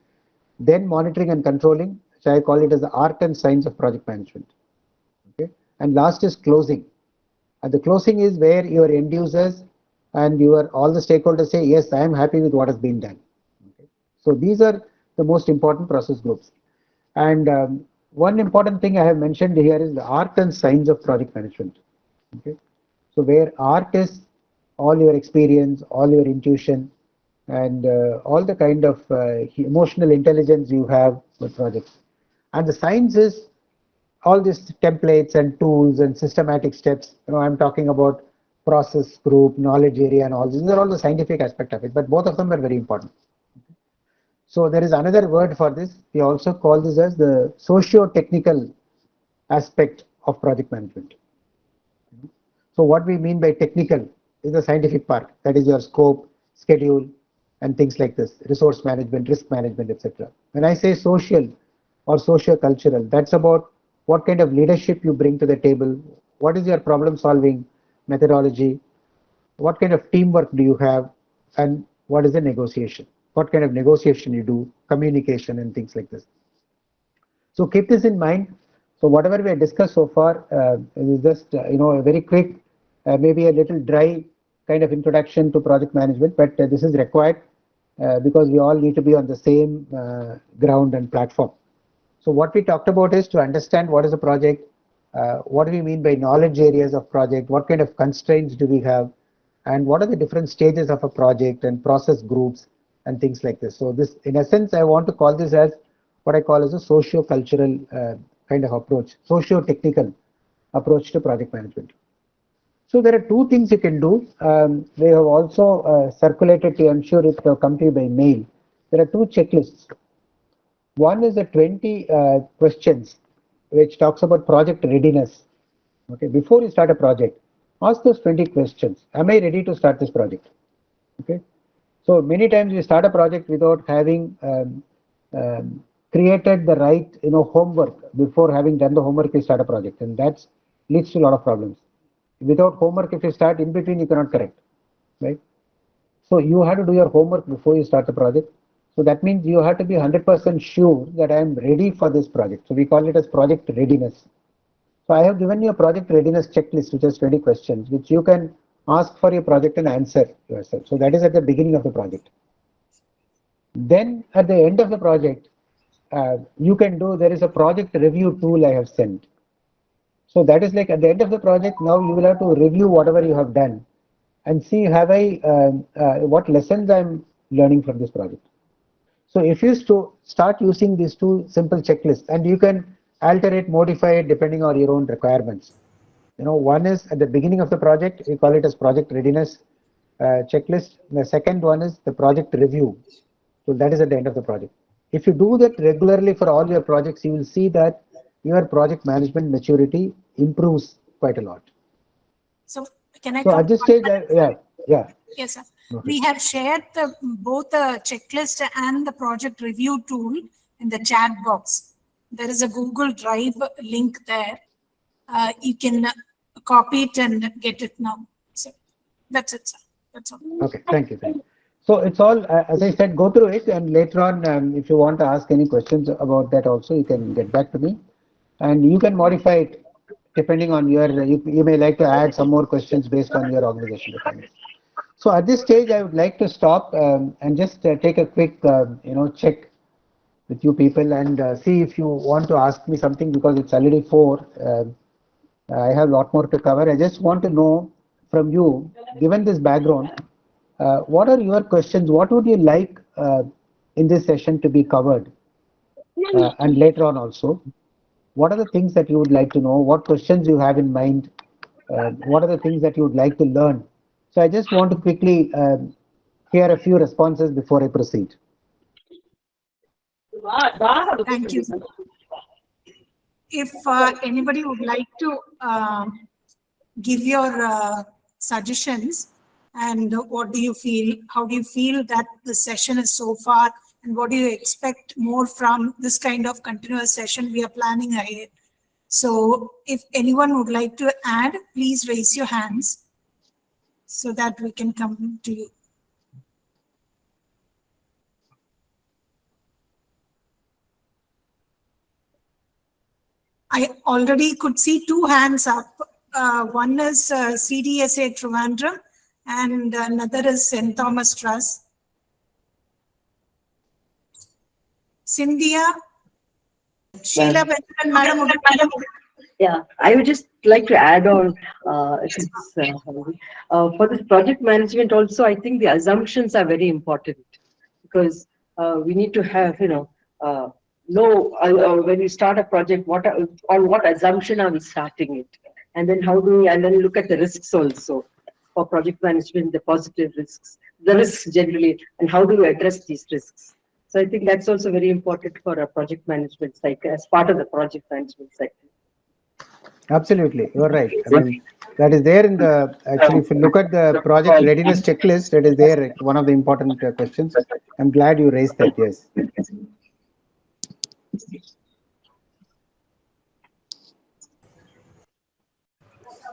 Then monitoring and controlling, which I call it as the art and science of project management. Okay. And last is closing. And the closing is where your end users and all the stakeholders say, yes, I am happy with what has been done. Okay. So these are the most important process groups. And one important thing I have mentioned here is the art and science of project management. Okay. So where art is all your experience, all your intuition, and all the kind of emotional intelligence you have with projects. And the science is all these templates and tools and systematic steps. I'm talking about process group, knowledge area, and all these are all the scientific aspect of it, but both of them are very important. So there is another word for this. We also call this as the socio-technical aspect of project management. So what we mean by technical is the scientific part, that is your scope, schedule, and things like this, resource management, risk management, etc. When I say social or socio-cultural, that's about what kind of leadership you bring to the table, what is your problem solving methodology, what kind of teamwork do you have, and what is the negotiation, what kind of negotiation you do, communication, and things like this. So keep this in mind. So whatever we have discussed so far is just a very quick, maybe a little dry kind of introduction to project management, but this is required because we all need to be on the same ground and platform. So what we talked about is to understand what is a project, what do we mean by knowledge areas of project, what kind of constraints do we have, and what are the different stages of a project and process groups and things like this. So this, in essence, I want to call this as what I call as a socio-cultural kind of approach, socio-technical approach to project management. So there are two things you can do. We have also circulated to ensure it will come to you by mail. There are two checklists. One is the 20 questions which talks about project readiness. Okay, before you start a project, ask those 20 questions. Am I ready to start this project? Okay, so many times we start a project without having created the right homework. Before having done the homework, we start a project, and that leads to a lot of problems. Without homework, if you start in between, you cannot correct, right? So you have to do your homework before you start the project. So that means you have to be 100% sure that I am ready for this project. So we call it as project readiness. So I have given you a project readiness checklist, which has 20 questions, which you can ask for your project and answer yourself. So that is at the beginning of the project. Then at the end of the project, you can do, there is a project review tool I have sent. So that is like at the end of the project, now you will have to review whatever you have done and see what lessons I'm learning from this project. So if you start using these two simple checklists, and you can alter it, modify it depending on your own requirements. One is at the beginning of the project, we call it as project readiness checklist. The second one is the project review. So that is at the end of the project. If you do that regularly for all your projects, you will see that your project management maturity improves quite a lot. So can I So come? at this stage, yeah. Yes, sir. Okay. We have shared both the checklist and the project review tool in the chat box. There is a Google Drive link there. You can copy it and get it now. So that's it, sir. That's all. Okay, thank you. So it's all, as I said, go through it, and later on, if you want to ask any questions about that also, you can get back to me. And you can modify it depending on you may like to add some more questions based on your organization requirements. So at this stage, I would like to stop and just take a quick, check with you people and see if you want to ask me something, because it's already 4. I have a lot more to cover. I just want to know from you, given this background, what are your questions? What would you like in this session to be covered? And later on also, what are the things that you would like to know? What questions you have in mind? What are the things that you would like to learn? So I just want to quickly hear a few responses before I proceed. Thank you. If anybody would like to give your suggestions, and what do you feel, how do you feel that the session is so far, and what do you expect more from this kind of continuous session we are planning ahead? So if anyone would like to add, please raise your hands so that we can come to you. I already could see 2 hands up. One is CDSA Trivandrum and another is St. Thomas Trust. Cynthia, Sheila Benjamin, Madam. Yeah, I would just like to add on for this project management also, I think the assumptions are very important because we need to have, know when we start a project, on what assumption are we starting it? And then and then look at the risks also for project management, the positive risks, the risks generally, and how do we address these risks? So I think that's also very important for a project management cycle as part of the project management cycle. Absolutely, you're right. I mean, that is there in the, actually, if you look at the project readiness checklist, that is there, one of the important questions. I'm glad you raised that, yes.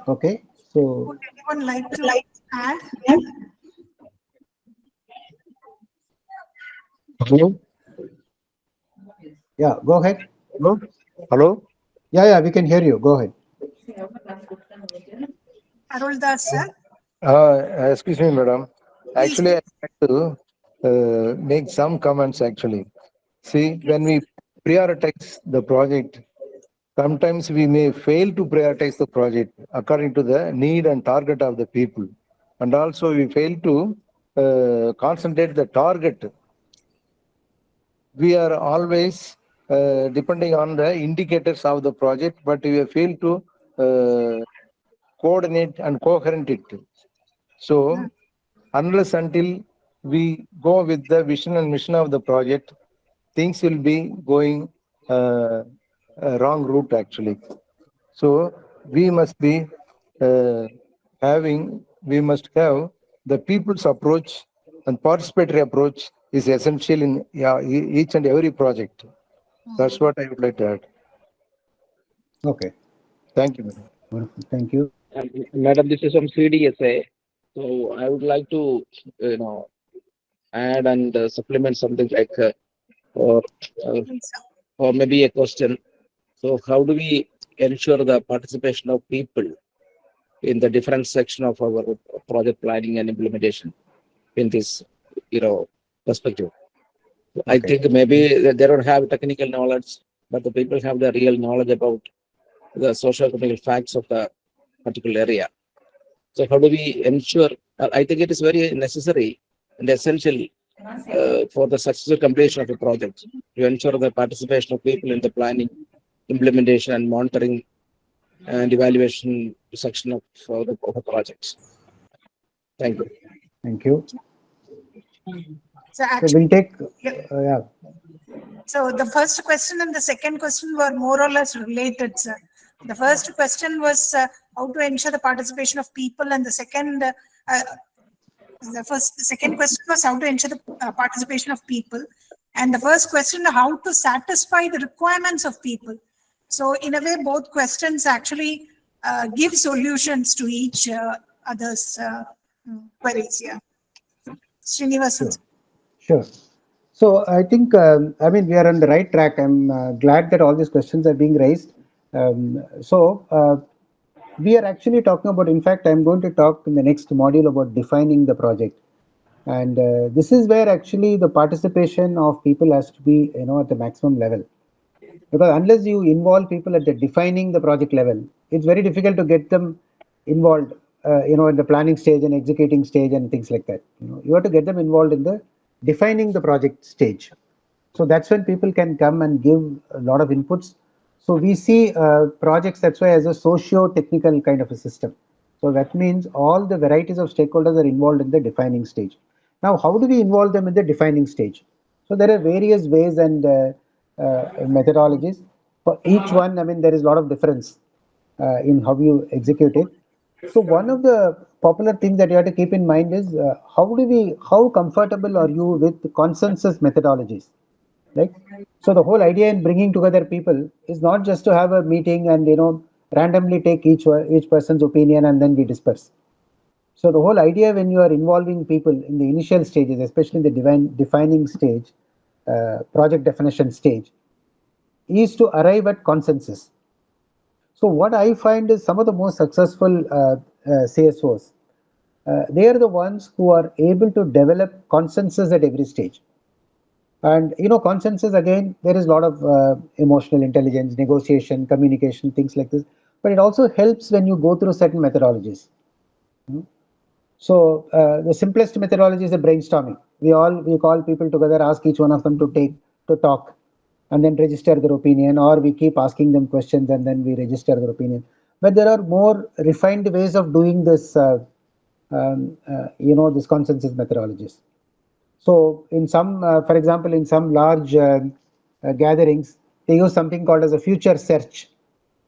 Okay, so. Would anyone like to add? Hello? Yeah, go ahead. Hello? Hello? Yeah, we can hear you. Go ahead. Aruldas, sir? Excuse me, madam. Please. Actually, I'd like to make some comments actually. See, when we prioritize the project, sometimes we may fail to prioritize the project according to the need and target of the people. And also we fail to concentrate the target. We are always depending on the indicators of the project, but we fail to coordinate and coherent it. So unless until we go with the vision and mission of the project, things will be going a wrong route actually. So we must be we must have the people's approach and participatory approach is essential in each and every project. That's what I would like to add. Okay. Thank you, madam. Wonderful. Thank you. Madam, this is from CDSA. So I would like to, add and supplement something like, or maybe a question. So how do we ensure the participation of people in the different section of our project planning and implementation in this, perspective? I Okay. think maybe they don't have technical knowledge, but the people have the real knowledge about the socio-economic facts of the particular area. So how do we ensure? I think it is very necessary and essential for the successful completion of a project to ensure the participation of people in the planning, implementation, and monitoring and evaluation section of the projects. Thank you. Thank you. So So actually, we'll take, yeah. So the first question and the second question were more or less related, sir. The first question was how to ensure the participation of people, and the second question was how to ensure the participation of people, and the first question, how to satisfy the requirements of people. So in a way, both questions actually give solutions to each other's queries. Yeah. Srinivasan. Sure. So I think, I mean, we are on the right track. I'm glad that all these questions are being raised. We are actually talking about, in fact, I'm going to talk in the next module about defining the project. And this is where actually the participation of people has to be, at the maximum level. Because unless you involve people at the defining the project level, it's very difficult to get them involved, in the planning stage and executing stage and things like that. You have to get them involved in the defining the project stage. So that's when people can come and give a lot of inputs. So we see projects, that's why, as a socio-technical kind of a system. So that means all the varieties of stakeholders are involved in the defining stage. Now, how do we involve them in the defining stage? So there are various ways and methodologies. For each one, I mean, there is a lot of difference in how you execute it. So one of the popular things that you have to keep in mind is how comfortable are you with consensus methodologies? Right? So the whole idea in bringing together people is not just to have a meeting and randomly take each person's opinion and then we disperse. So the whole idea when you are involving people in the initial stages, especially in the defining stage, project definition stage, is to arrive at consensus. So what I find is some of the most successful CSOs, they are the ones who are able to develop consensus at every stage. And consensus, again, there is a lot of emotional intelligence, negotiation, communication, things like this. but it also helps when you go through certain methodologies. So the simplest methodology is the brainstorming. We call people together, ask each one of them to talk, and then register their opinion, or we keep asking them questions and then we register their opinion. But there are more refined ways of doing this, this consensus methodologies. So in some, for example, in some large gatherings, they use something called as a future search.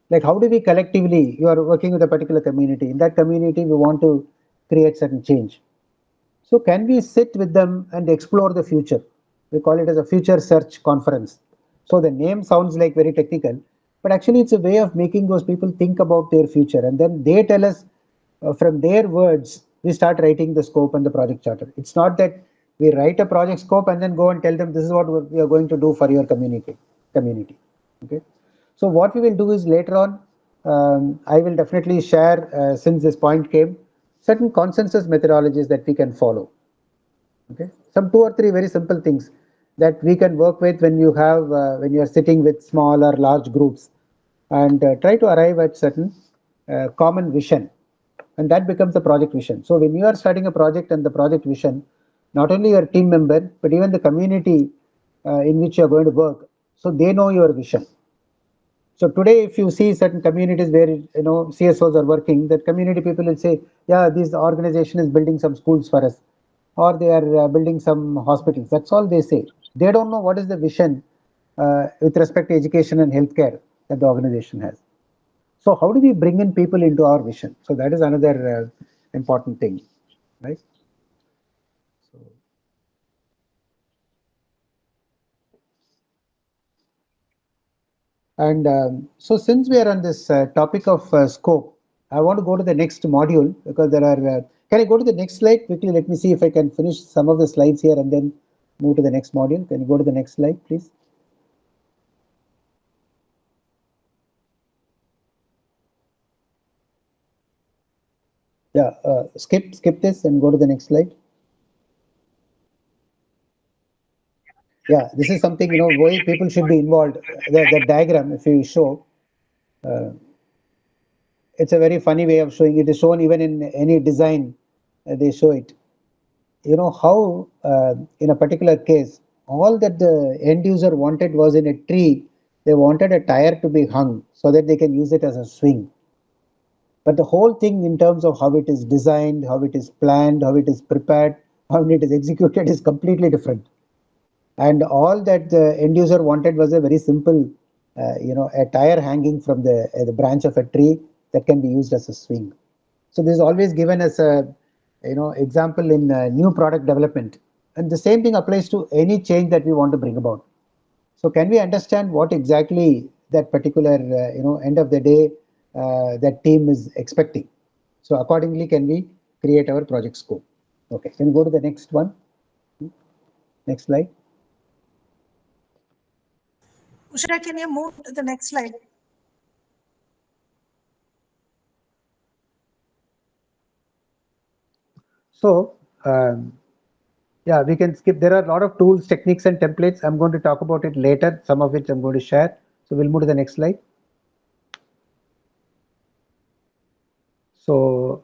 Like how do we collectively, you are working with a particular community, in that community we want to create certain change. So can we sit with them and explore the future? We call it as a future search conference. So the name sounds like very technical, but actually it's a way of making those people think about their future, and then they tell us from their words, we start writing the scope and the project charter. It's not that we write a project scope and then go and tell them this is what we are going to do for your community. Okay. So what we will do is later on, I will definitely share, since this point came, certain consensus methodologies that we can follow. Okay, some 2 or 3 very simple things that we can work with when you have when you are sitting with small or large groups, and try to arrive at certain common vision, and that becomes the project vision. So when you are starting a project and the project vision, not only your team member but even the community in which you are going to work, so they know your vision. So today, if you see certain communities where CSOs are working, that community people will say, "Yeah, this organization is building some schools for us, or they are building some hospitals." That's all they say. They don't know what is the vision with respect to education and healthcare that the organization has. So how do we bring in people into our vision? So that is another important thing, right? And so since we are on this topic of scope, I want to go to the next module because there are, can I go to the next slide quickly? Let me see if I can finish some of the slides here and then move to the next module. Can you go to the next slide, please? Yeah, skip this and go to the next slide. Yeah, this is something, why people should be involved. The diagram, if you show, it's a very funny way of showing it. Is shown even in any design, they show it. How in a particular case, all that the end user wanted was in a tree, they wanted a tire to be hung so that they can use it as a swing. But the whole thing in terms of how it is designed, how it is planned, how it is prepared, how it is executed is completely different. And all that the end user wanted was a very simple, a tire hanging from the branch of a tree that can be used as a swing. So this is always given as a example in new product development, and the same thing applies to any change that we want to bring about. So can we understand what exactly that particular end of the day that team is expecting? So accordingly, can we create our project scope? Okay, can you go to the next one? Next slide. Ushra, can you move to the next slide? So yeah, we can skip. There are a lot of tools, techniques, and templates. I'm going to talk about it later, some of which I'm going to share. So we'll move to the next slide. So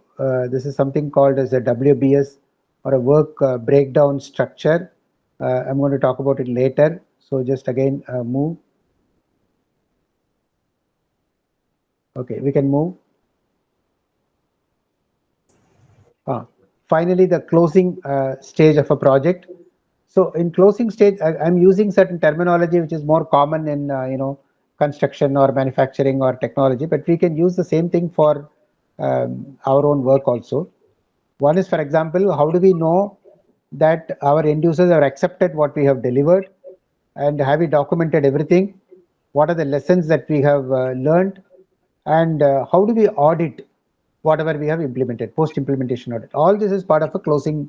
this is something called as a WBS, or a work breakdown structure. I'm going to talk about it later. So just again move. Okay, we can move. Finally, the closing stage of a project. So in closing stage, I'm using certain terminology which is more common in construction or manufacturing or technology, but we can use the same thing for our own work also. One is, for example, how do we know that our end users have accepted what we have delivered, and have we documented everything? What are the lessons that we have learned, and how do we audit whatever we have implemented, post-implementation audit? All this is part of a closing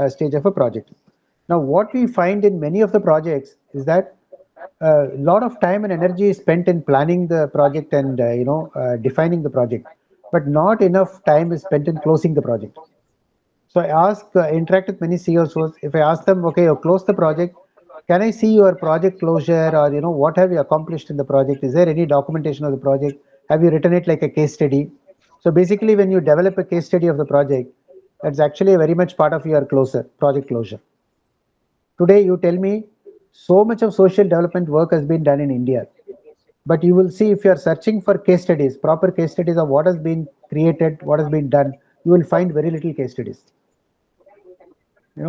stage of a project. Now, what we find in many of the projects is that a lot of time and energy is spent in planning the project and defining the project, but not enough time is spent in closing the project. So I interact with many CEOs. If I ask them, okay, you close the project, can I see your project closure, or what have you accomplished in the project? Is there any documentation of the project? Have you written it like a case study? So basically, when you develop a case study of the project, that's actually very much part of your project closure. Today, you tell me so much of social development work has been done in India, but you will see if you are searching for case studies, proper case studies of what has been created, what has been done, you will find very little case studies.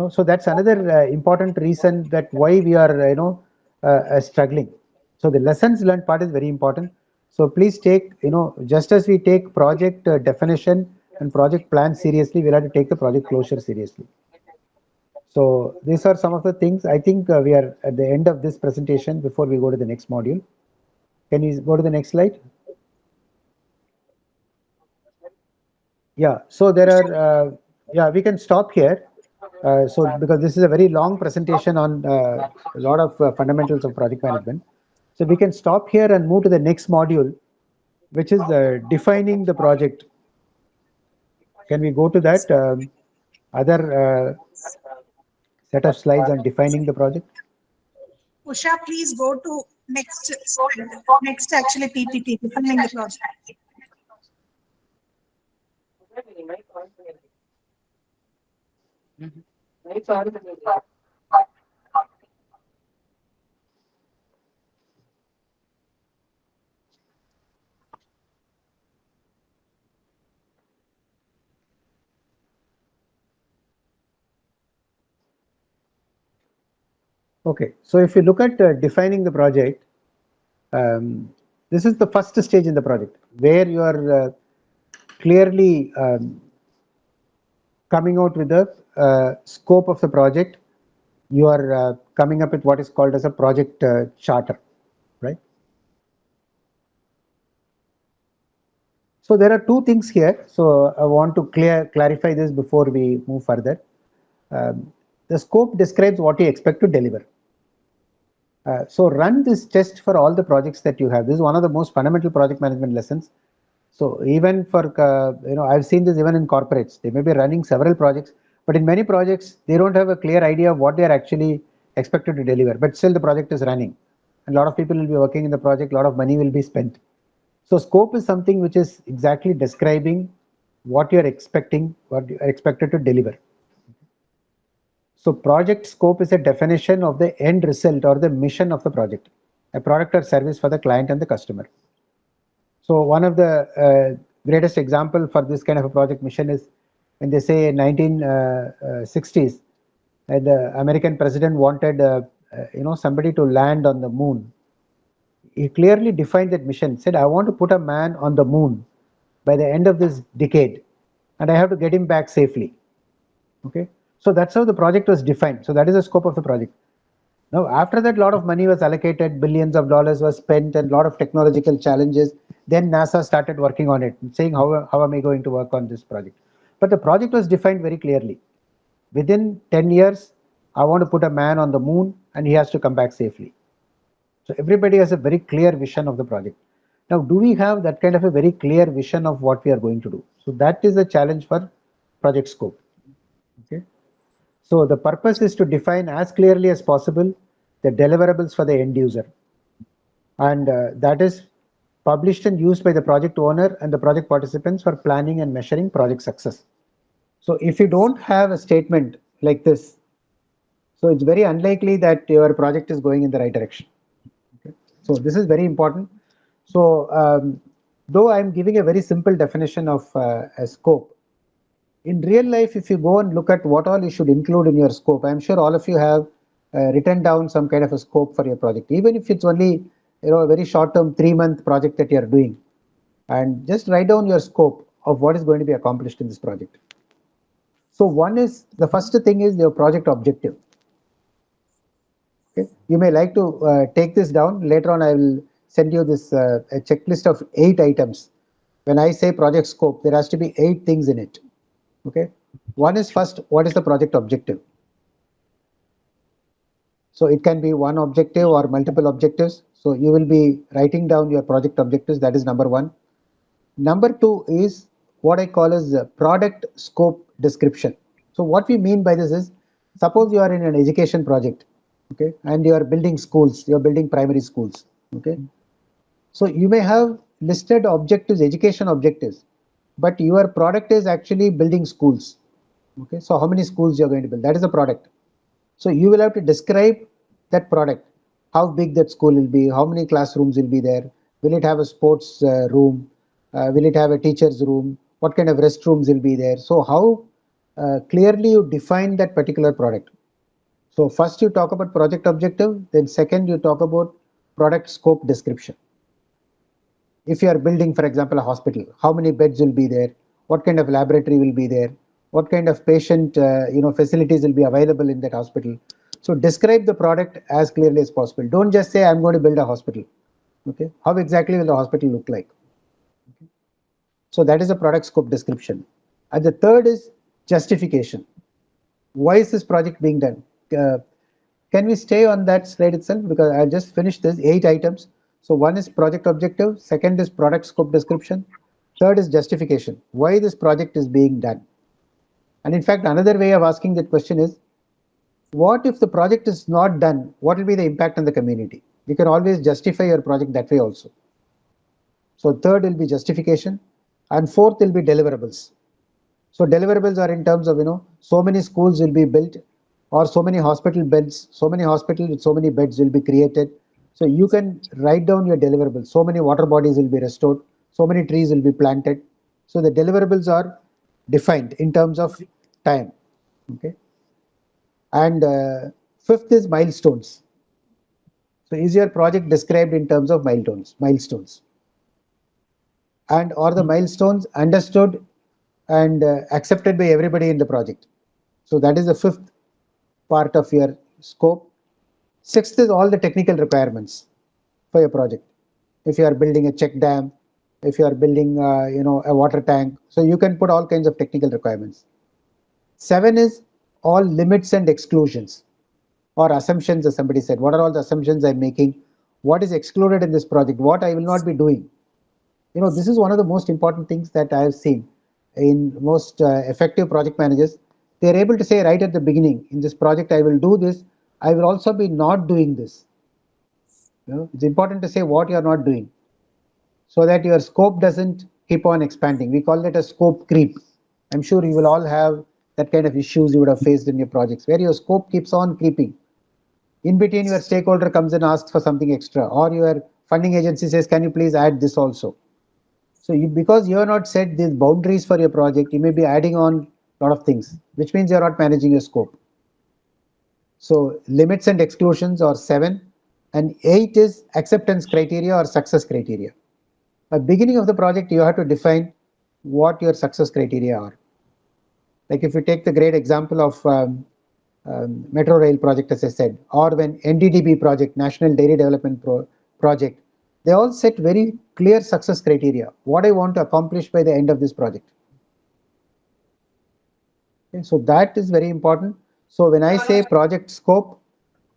So that's another important reason that why we are struggling. So the lessons learned part is very important. So please take, just as we take project definition and project plan seriously, we'll have to take the project closure seriously. So these are some of the things. I think we are at the end of this presentation before we go to the next module. Can you go to the next slide? Yeah, so there are, we can stop here. So because this is a very long presentation on a lot of fundamentals of project management. So we can stop here and move to the next module, which is defining the project. Can we go to that other set of slides on defining the project? Usha, please go to next slide. Next, actually, PPT, defining the project. Okay, so if you look at defining the project, this is the first stage in the project where you are clearly coming out with the scope of the project. You are coming up with what is called as a project charter, right? So there are two things here. So I want to clarify this before we move further. The scope describes what you expect to deliver. So run this test for all the projects that you have. This is one of the most fundamental project management lessons. So even for, I've seen this even in corporates. They may be running several projects, but in many projects, they don't have a clear idea of what they are actually expected to deliver. But still the project is running. And a lot of people will be working in the project, a lot of money will be spent. So scope is something which is exactly describing what you're expecting, what you are expected to deliver. So project scope is a definition of the end result or the mission of the project, a product or service for the client and the customer. So one of the greatest example for this kind of a project mission is when they say in 1960s, the American president wanted somebody to land on the moon. He clearly defined that mission, said, I want to put a man on the moon by the end of this decade, and I have to get him back safely. Okay, so that's how the project was defined. So that is the scope of the project. Now, after that, a lot of money was allocated, billions of dollars was spent, and a lot of technological challenges. Then NASA started working on it, saying, how am I going to work on this project? But the project was defined very clearly. Within 10 years, I want to put a man on the moon, and he has to come back safely. So everybody has a very clear vision of the project. Now, do we have that kind of a very clear vision of what we are going to do? So that is a challenge for project scope. Okay. So the purpose is to define as clearly as possible the deliverables for the end user. And that is published and used by the project owner and the project participants for planning and measuring project success. So if you don't have a statement like this, so it's very unlikely that your project is going in the right direction. Okay. So this is very important. So though I'm giving a very simple definition of a scope, in real life, if you go and look at what all you should include in your scope, I'm sure all of you have written down some kind of a scope for your project, even if it's only a very short-term 3-month project that you're doing, and just write down your scope of what is going to be accomplished in this project. So one is, the first thing is your project objective. Okay. You may like to take this down. Later on, I will send you this a checklist of 8 items. When I say project scope, there has to be 8 things in it. Okay. One is first, what is the project objective? So it can be one objective or multiple objectives. So you will be writing down your project objectives. That is number 1. Number 2 is what I call as product scope description. So what we mean by this is, suppose you are in an education project, okay, and you are building schools, you are building primary schools, okay. So you may have listed objectives, education objectives, but your product is actually building schools. Okay, so how many schools you're going to build? That is a product. So you will have to describe that product, how big that school will be, how many classrooms will be there, will it have a sports room, will it have a teacher's room, what kind of restrooms will be there. So how clearly you define that particular product. So first you talk about project objective, then second you talk about product scope description. If you are building, for example, a hospital, how many beds will be there, what kind of laboratory will be there, what kind of patient facilities will be available in that hospital. So describe the product as clearly as possible. Don't just say I'm going to build a hospital. Okay, how exactly will the hospital look like? Okay. So that is a product scope description. And the third is justification. Why is this project being done? Can we stay on that slide itself? Because I just finished this 8 items. So one is project objective, second is product scope description, third is justification. Why this project is being done? And in fact, another way of asking that question is, what if the project is not done? What will be the impact on the community? You can always justify your project that way also. So third will be justification, and fourth will be deliverables. So deliverables are in terms of, so many schools will be built, or so many hospital beds, so many hospitals with so many beds will be created. So you can write down your deliverables. So many water bodies will be restored, so many trees will be planted. So the deliverables are defined in terms of time. Okay. And fifth is milestones. So is your project described in terms of milestones? And are the milestones understood and accepted by everybody in the project? So that is the fifth part of your scope. Sixth is all the technical requirements for your project. If you are building a check dam, if you are building a water tank, so you can put all kinds of technical requirements. 7 is all limits and exclusions or assumptions, as somebody said. What are all the assumptions I'm making? What is excluded in this project? What I will not be doing? This is one of the most important things that I have seen in most effective project managers. They are able to say right at the beginning, in this project I will do this, I will also be not doing this. It's important to say what you are not doing, so that your scope doesn't keep on expanding. We call it a scope creep. I'm sure you will all have that kind of issues you would have faced in your projects, where your scope keeps on creeping. In between, your stakeholder comes and asks for something extra, or your funding agency says, can you please add this also? So because you have not set these boundaries for your project, you may be adding on a lot of things, which means you are not managing your scope. So limits and exclusions are 7, and 8 is acceptance criteria or success criteria. At the beginning of the project, you have to define what your success criteria are. Like if you take the great example of Metro Rail project, as I said, or when NDDB project, National Dairy Development Project, they all set very clear success criteria, what I want to accomplish by the end of this project. Okay, so that is very important. So when I say project scope,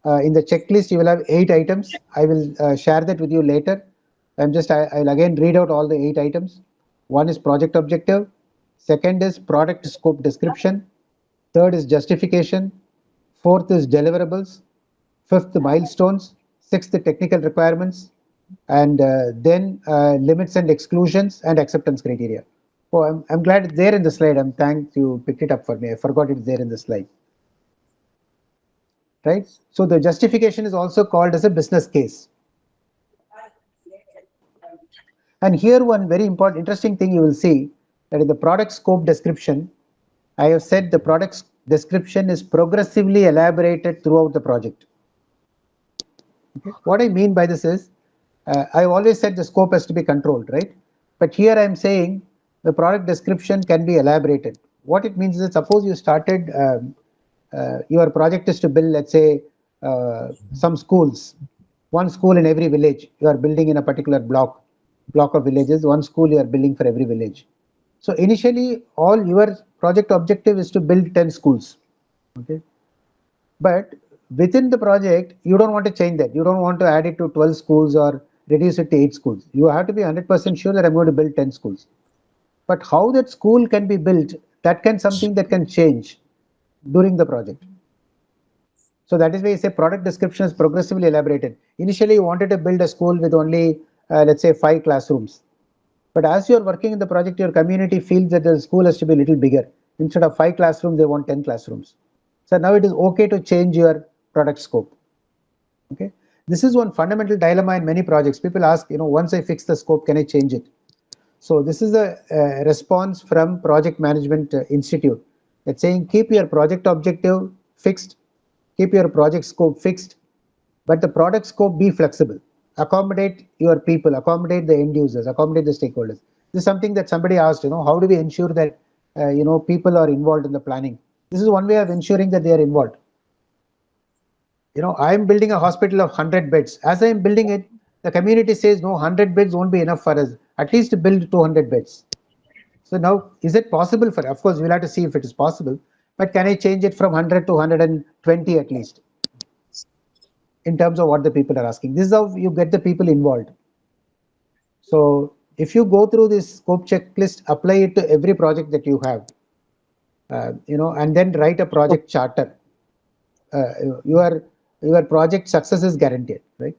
in the checklist, you will have 8 items. I will share that with you later. I'll again read out all the 8 items. One is project objective. Second is product scope description. Third is justification. Fourth is deliverables. Fifth, milestones. Sixth, technical requirements. And then limits and exclusions and acceptance criteria. Oh, I'm glad it's there in the slide. I'm thanked you picked it up for me. I forgot it's there in the slide. Right? So the justification is also called as a business case. And here one very important, interesting thing you will see that in the product scope description, I have said the product description is progressively elaborated throughout the project. Okay. What I mean by this is, I've always said the scope has to be controlled, right? But here I'm saying the product description can be elaborated. What it means is that suppose you started, your project is to build, let's say, some schools, one school in every village. You are building in a particular block of villages, one school you are building for every village. So initially, all your project objective is to build 10 schools. Okay. But within the project, you don't want to change that. You don't want to add it to 12 schools or reduce it to 8 schools. You have to be 100% sure that I'm going to build 10 schools. But how that school can be built, that can something that can change during the project. So that is why I say product description is progressively elaborated. Initially, you wanted to build a school with only, let's say, 5 classrooms. But as you're working in the project, your community feels that the school has to be a little bigger. Instead of 5 classrooms, they want 10 classrooms. So now it is okay to change your product scope. Okay, this is one fundamental dilemma in many projects. People ask, once I fix the scope, can I change it? So this is a response from Project Management Institute that's saying keep your project objective fixed, keep your project scope fixed, but the product scope be flexible. Accommodate your people, accommodate the end users, accommodate the stakeholders. This is something that somebody asked, how do we ensure that people are involved in the planning? This is one way of ensuring that they are involved. I'm building a hospital of 100 beds. As I am building it, the community says, no, 100 beds won't be enough for us. At least build 200 beds. So now, is it possible for, of course, we'll have to see if it is possible, but can I change it from 100 to 120 at least? In terms of what the people are asking. This is how you get the people involved. So if you go through this scope checklist, apply it to every project that you have, and then write a project charter. Your project success is guaranteed, right?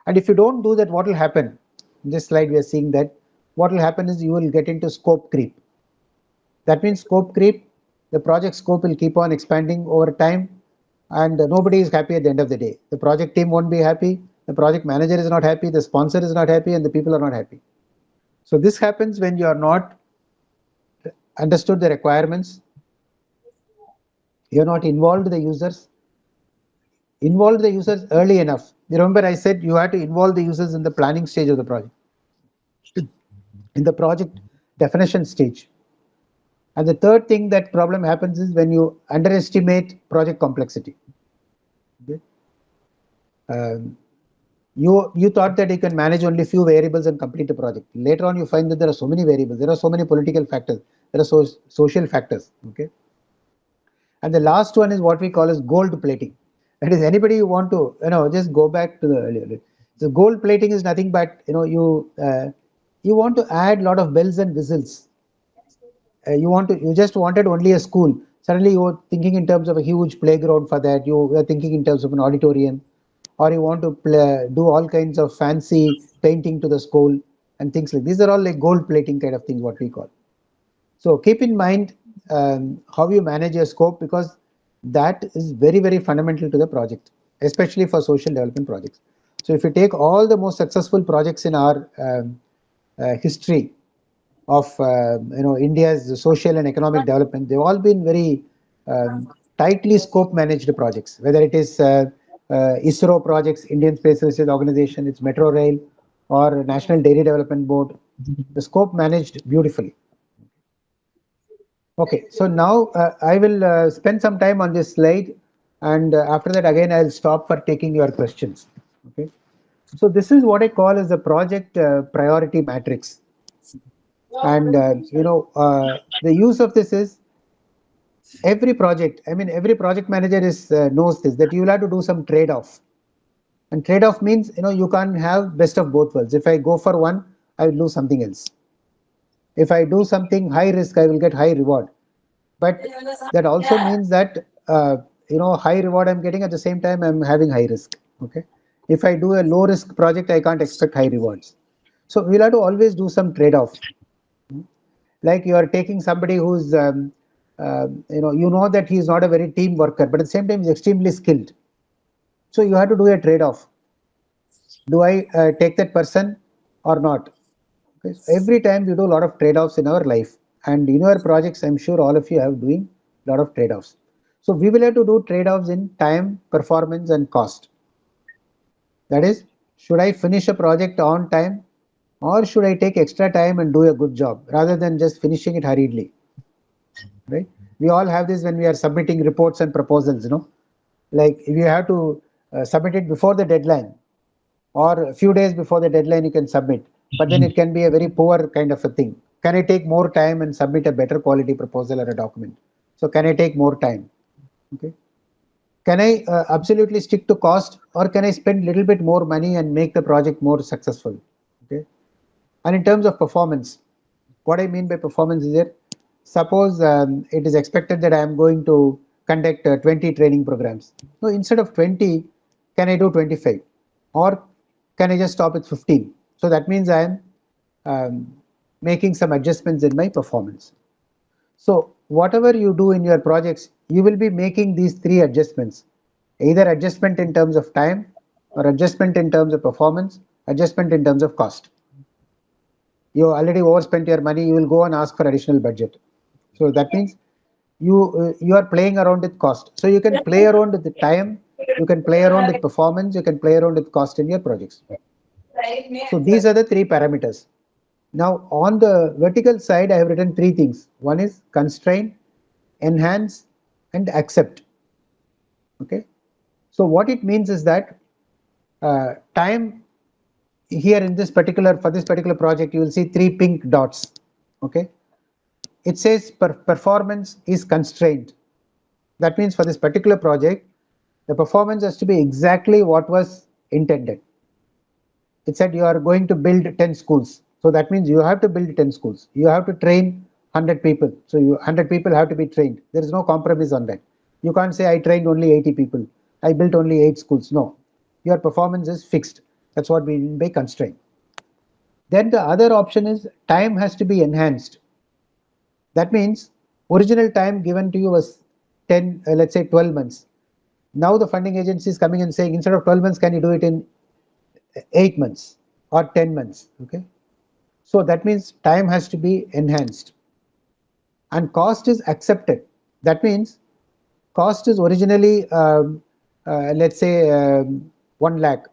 And if you don't do that, what will happen? In this slide, we are seeing that what will happen is you will get into scope creep. That means scope creep, the project scope will keep on expanding over time, and nobody is happy at the end of the day. The project team won't be happy, the project manager is not happy, the sponsor is not happy, and the people are not happy. So this happens when you are not understood the requirements, you are not involved the users, involve the users early enough. You remember I said you have to involve the users in the planning stage of the project, in the project definition stage. And the third thing that problem happens is when you underestimate project complexity. Okay? You thought that you can manage only few variables and complete a project. Later on, you find that there are so many variables, there are so many political factors, there are social factors. Okay. And the last one is what we call as gold plating. That is, anybody you want to, just go back to the earlier. So gold plating is nothing but, you want to add a lot of bells and whistles. You just wanted only a school. Suddenly you were thinking in terms of a huge playground for that. You were thinking in terms of an auditorium, or you want to do all kinds of fancy painting to the school and things like these are all like gold plating kind of things, what we call. So keep in mind how you manage your scope, because that is very, very fundamental to the project, especially for social development projects. So if you take all the most successful projects in our history of India's social and economic development, they've all been very tightly scope managed projects, whether it is ISRO projects, Indian Space Research Organization, it's Metro Rail, or National Dairy Development Board. The scope managed beautifully. Okay, so now I will spend some time on this slide, and after that again I'll stop for taking your questions. Okay, so this is what I call as the project priority matrix, and the use of this is every project. I mean, every project manager is knows this, that you will have to do some trade-off, and trade-off means you can't have best of both worlds. If I go for one, I will lose something else. If I do something high risk, I will get high reward. But that also means that high reward I'm getting, at the same time I'm having high risk. Okay, if I do a low risk project, I can't expect high rewards. So we'll have to always do some trade-off. Like you are taking somebody who's that he's not a very team worker, but at the same time he's extremely skilled. So you have to do a trade-off. Do I take that person or not? Okay. So every time we do a lot of trade-offs in our life, and in our projects, I'm sure all of you have doing a lot of trade-offs. So we will have to do trade-offs in time, performance, and cost. That is, should I finish a project on time, or should I take extra time and do a good job rather than just finishing it hurriedly? Right? We all have this when we are submitting reports and proposals. Like if you have to submit it before the deadline, or a few days before the deadline, you can submit, but then it can be a very poor kind of a thing. Can I take more time and submit a better quality proposal or a document? So can I take more time? Okay. Can I absolutely stick to cost, or can I spend a little bit more money and make the project more successful? Okay. And in terms of performance, what I mean by performance is that suppose it is expected that I am going to conduct 20 training programs. So instead of 20, can I do 25? Or can I just stop at 15? So that means I am making some adjustments in my performance. So whatever you do in your projects, you will be making these three adjustments, either adjustment in terms of time or adjustment in terms of performance, adjustment in terms of cost. You already overspent your money, you will go and ask for additional budget. So that means you are playing around with cost. So you can play around with the time, you can play around with performance, you can play around with cost in your projects. So these are the three parameters. Now on the vertical side, I have written three things. One is constrain, enhance, and accept. Okay. So what it means is that time here in this particular, for this particular project, you will see three pink dots. Okay. It says performance is constrained. That means for this particular project, the performance has to be exactly what was intended. It said you are going to build 10 schools. So that means you have to build 10 schools. You have to train 100 people. So 100 people have to be trained. There is no compromise on that. You can't say I trained only 80 people. I built only 8 schools. No. Your performance is fixed. That's what we mean by constraint. Then the other option is time has to be enhanced. That means original time given to you was 10, let's say 12 months. Now the funding agency is coming and saying instead of 12 months, can you do it in 8 months or 10 months? Okay. So that means time has to be enhanced and cost is accepted. That means cost is originally, let's say 1 lakh.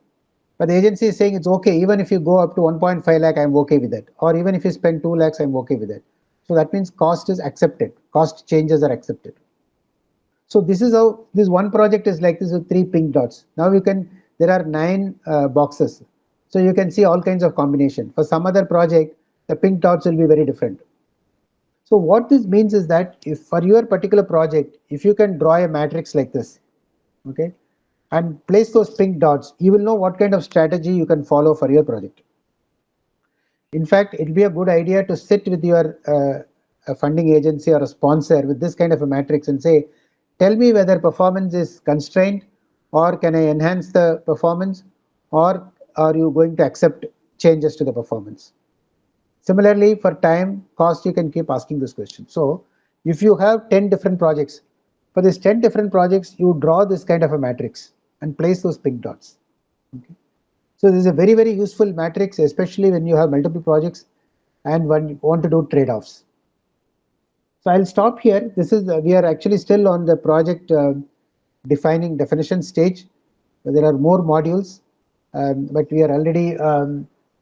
But the agency is saying it's okay. Even if you go up to 1.5 lakh, I'm okay with that. Or even if you spend 2 lakhs, I'm okay with that. So that means cost is accepted. Cost changes are accepted. So this is how this one project is like this with 3 pink dots. Now you can, there are 9 boxes. So you can see all kinds of combination. For some other project, the pink dots will be very different. So what this means is that if for your particular project, if you can draw a matrix like this, okay, and place those pink dots, you will know what kind of strategy you can follow for your project. In fact, it will be a good idea to sit with your a funding agency or a sponsor with this kind of a matrix and say, tell me whether performance is constrained or can I enhance the performance or are you going to accept changes to the performance. Similarly, for time, cost, you can keep asking this question. So if you have 10 different projects, for these 10 different projects, you draw this kind of a matrix and place those pink dots. Okay. So this is a very, very useful matrix, especially when you have multiple projects and when you want to do trade-offs. So I'll stop here. This is we are actually still on the project defining definition stage. There are more modules, but we are already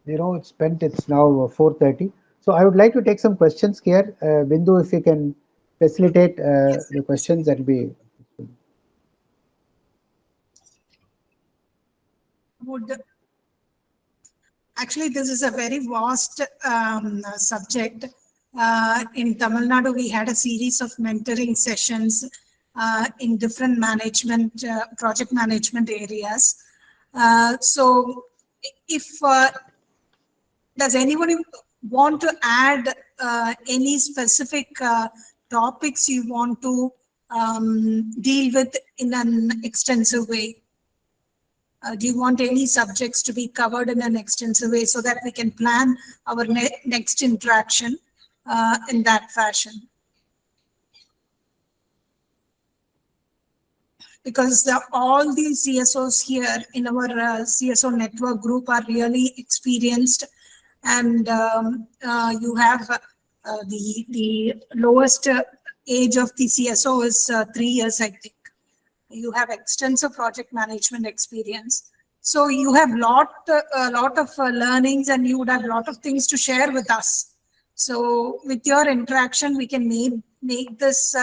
it's spent. It's now 4:30. So I would like to take some questions here. Bindu, if you can facilitate the questions, that will be. Actually, this is a very vast subject. In Tamil Nadu, we had a series of mentoring sessions in different management, project management areas. So if does anyone want to add any specific topics you want to deal with in an extensive way? Do you want any subjects to be covered in an extensive way so that we can plan our next interaction in that fashion? Because all the CSOs here in our CSO network group are really experienced, and you have the lowest age of the CSO is 3 years, I think. You have extensive project management experience. So you have a lot of learnings, and you would have a lot of things to share with us. So with your interaction, we can make this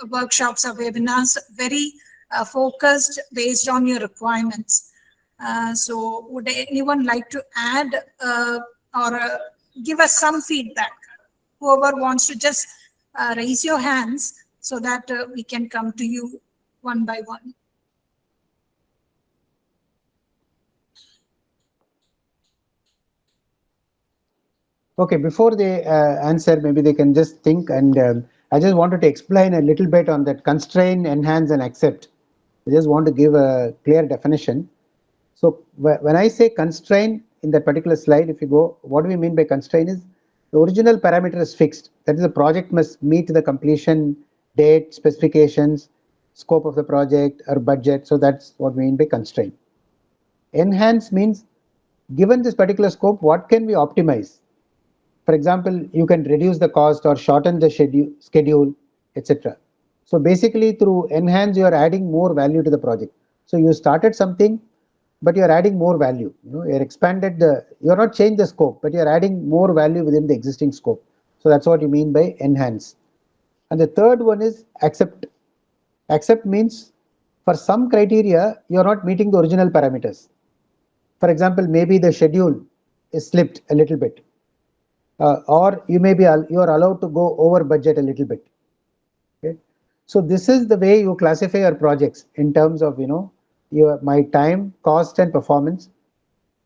workshops or webinars very focused based on your requirements. So would anyone like to add or give us some feedback? Whoever wants to just raise your hands so that we can come to you one by one. Okay, before they answer, maybe they can just think, and I just wanted to explain a little bit on that constrain, enhance, and accept. I just want to give a clear definition. So when I say constrain, in that particular slide, if you go, what do we mean by constraint is the original parameter is fixed. That is, the project must meet the completion date, specifications, scope of the project or budget. So that's what we mean by constraint. Enhance means given this particular scope, what can we optimize? For example, you can reduce the cost or shorten the schedule, etc. So basically through enhance, you are adding more value to the project. So you started something, but you are adding more value. You're expanded you're not changed the scope, but you're adding more value within the existing scope. So that's what you mean by enhance. And the third one is accept. Accept means for some criteria, you're not meeting the original parameters. For example, maybe the schedule is slipped a little bit, or you are allowed to go over budget a little bit. Okay, so this is the way you classify your projects in terms of my time, cost, and performance.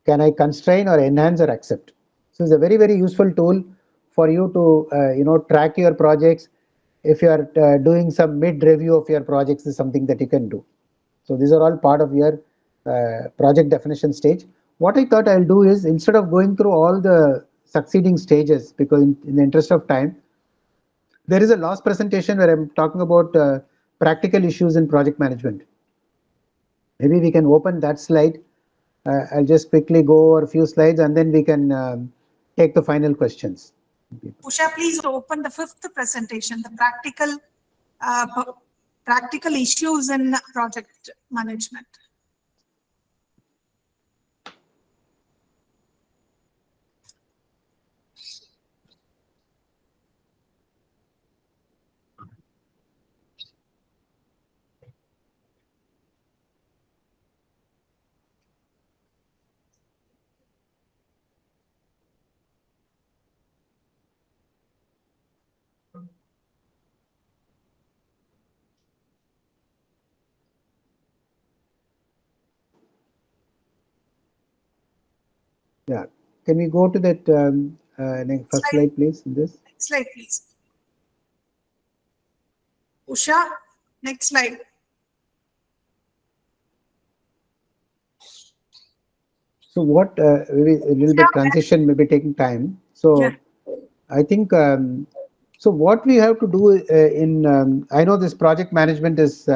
Can I constrain or enhance or accept? So it's a very useful tool for you to track your projects. If you are doing some mid review of your projects, is something that you can do. So these are all part of your project definition stage. What I thought I'll do is, instead of going through all the succeeding stages, because in the interest of time, there is a last presentation where I'm talking about practical issues in project management. Maybe we can open that slide. I'll just quickly go over a few slides and then we can take the final questions. Usha, please open the fifth presentation, the practical issues in project management. Yeah, can we go to that first slide, please? This next slide, please. Usha, next slide. So what maybe a little bit transition may be taking time. So yeah. I think so what we have to do I know this project management is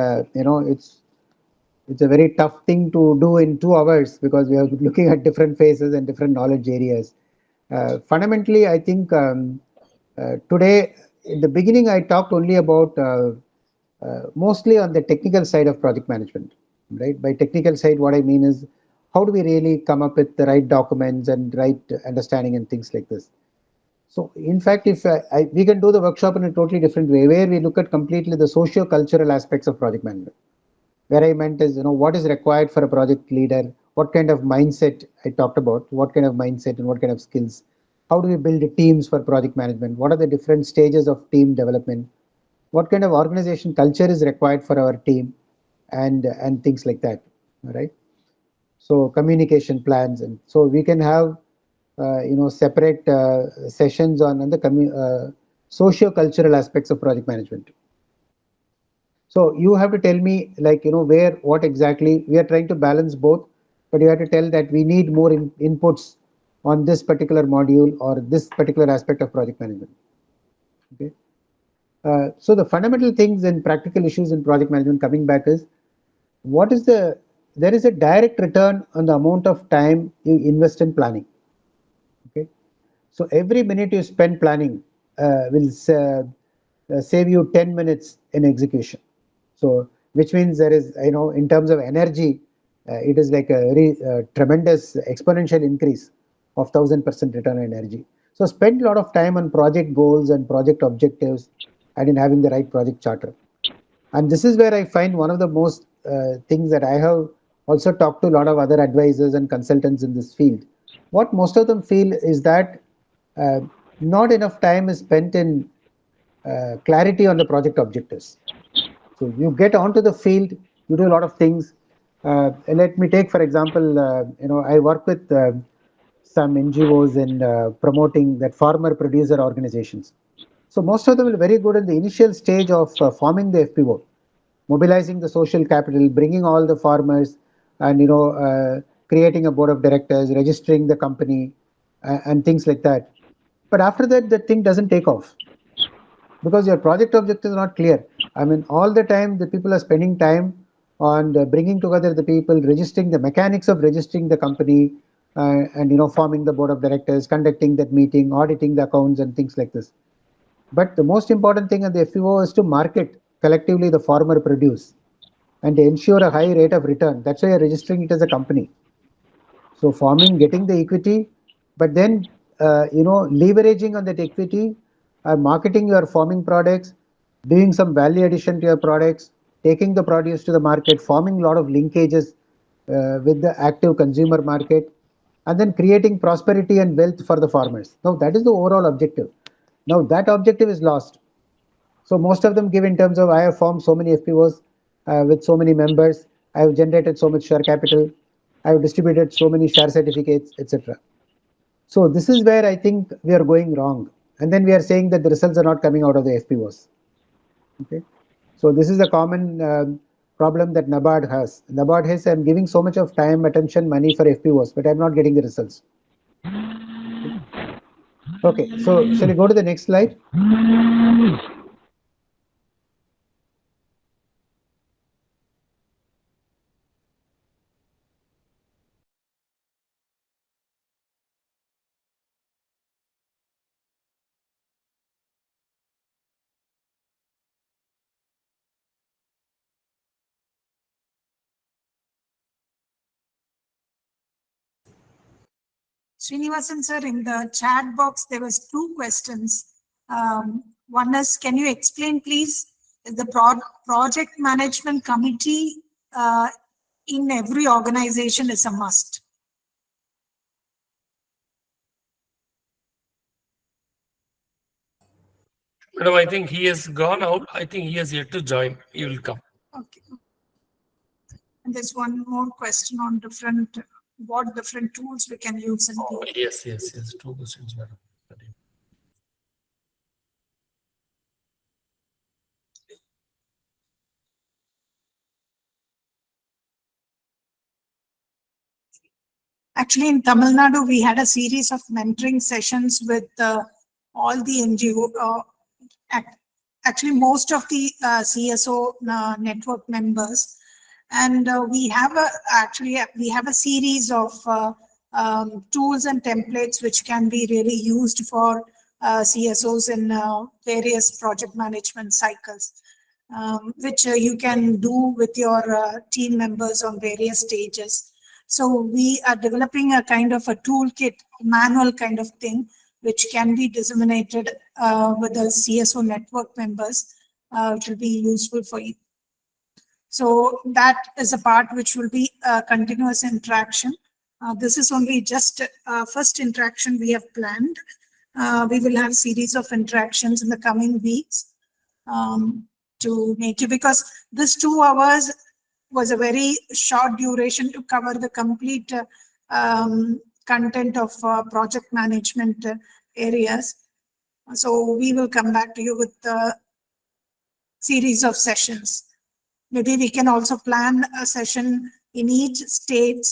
it's a very tough thing to do in 2 hours, because we are looking at different phases and different knowledge areas. Fundamentally, I think today, in the beginning, I talked only about mostly on the technical side of project management, right? By technical side, what I mean is, how do we really come up with the right documents and right understanding and things like this. So in fact, if we can do the workshop in a totally different way, where we look at completely the socio-cultural aspects of project management. Where I meant is, what is required for a project leader, what kind of mindset I talked about, what kind of mindset and what kind of skills, how do we build teams for project management, what are the different stages of team development, what kind of organization culture is required for our team, and things like that, right? So communication plans, and so we can have separate sessions on the socio-cultural aspects of project management. So you have to tell me, like, where, what exactly we are trying to balance both, but you have to tell that we need more inputs on this particular module or this particular aspect of project management. Okay. So the fundamental things and practical issues in project management, coming back, is there is a direct return on the amount of time you invest in planning. Okay. So every minute you spend planning will save you 10 minutes in execution. So, which means there is, in terms of energy, it is like a tremendous exponential increase of 1000% return on energy. So, spend a lot of time on project goals and project objectives and in having the right project charter. And this is where I find one of the most things that I have also talked to a lot of other advisors and consultants in this field. What most of them feel is that not enough time is spent in clarity on the project objectives. So you get onto the field, you do a lot of things. Let me take, for example, I work with some NGOs in promoting that farmer producer organizations. So most of them are very good in the initial stage of forming the FPO, mobilizing the social capital, bringing all the farmers, and creating a board of directors, registering the company, and things like that. But after that, the thing doesn't take off because your project objective is not clear. I mean, all the time the people are spending time on bringing together the people, registering the mechanics of registering the company, and forming the board of directors, conducting that meeting, auditing the accounts, and things like this. But the most important thing at the FPO is to market collectively the farmer produce and to ensure a high rate of return. That's why you're registering it as a company. So forming, getting the equity, but then leveraging on that equity, marketing your farming products, doing some value addition to your products, taking the produce to the market, forming a lot of linkages with the active consumer market, and then creating prosperity and wealth for the farmers. Now that is the overall objective. Now that objective is lost. So most of them give in terms of I have formed so many FPOs with so many members, I have generated so much share capital, I have distributed so many share certificates, etc. So this is where I think we are going wrong. And then we are saying that the results are not coming out of the FPOs. Okay. So this is a common problem that NABARD has. NABARD has, I'm giving so much of time, attention, money for FPOs, but I'm not getting the results. Okay, so shall we go to the next slide? Srinivasan sir, in the chat box, there was two questions. One is, can you explain, please, is the project management committee in every organization is a must? Madam, I think he has gone out. I think he has yet to join. He will come. Okay. And there's one more question on what different tools we can use in the. Yes. Two questions, madam. Actually, in Tamil Nadu, we had a series of mentoring sessions with all the NGO. Actually, most of the CSO network members, and we have a series of tools and templates which can be really used for CSOs in various project management cycles, which you can do with your team members on various stages. So we are developing a kind of a toolkit, manual kind of thing, which can be disseminated with the CSO network members. It will be useful for you. So that is a part which will be a continuous interaction. This is only just first interaction we have planned. We will have series of interactions in the coming weeks to make it, because this 2 hours was a very short duration to cover the complete content of project management areas. So we will come back to you with a series of sessions. Maybe we can also plan a session in each state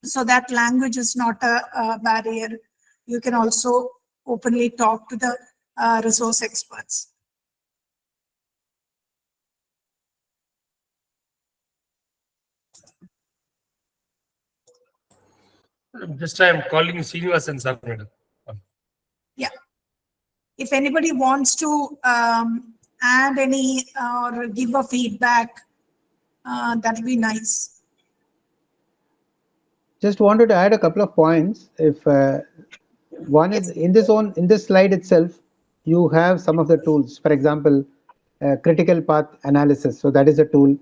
so that language is not a barrier. You can also openly talk to the resource experts. Just I am calling Srinivasan sir, madam. Yeah. If anybody wants to add any or give a feedback, that will be nice. Just wanted to add a couple of points. If one is in this slide itself, you have some of the tools. For example, critical path analysis. So that is a tool.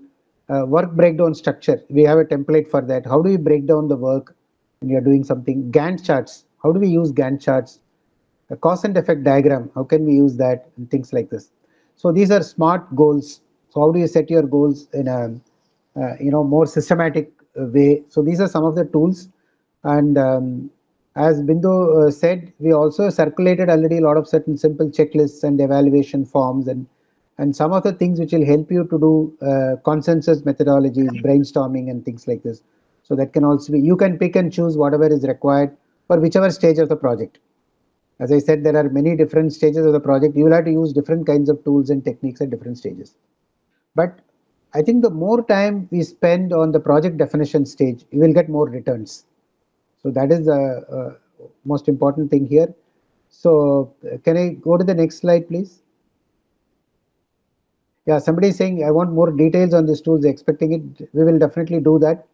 Work breakdown structure. We have a template for that. How do you break down the work when you're doing something? Gantt charts. How do we use Gantt charts? A cause and effect diagram. How can we use that? And things like this. So these are smart goals. So how do you set your goals in a more systematic way? So these are some of the tools. And as Bindu said, we also circulated already a lot of certain simple checklists and evaluation forms and some of the things which will help you to do consensus methodologies, brainstorming and things like this. So that can also be, you can pick and choose whatever is required for whichever stage of the project. As I said, there are many different stages of the project. You will have to use different kinds of tools and techniques at different stages. But I think the more time we spend on the project definition stage, you will get more returns. So that is the most important thing here. So can I go to the next slide, please? Yeah, somebody is saying I want more details on these tools, expecting it. We will definitely do that.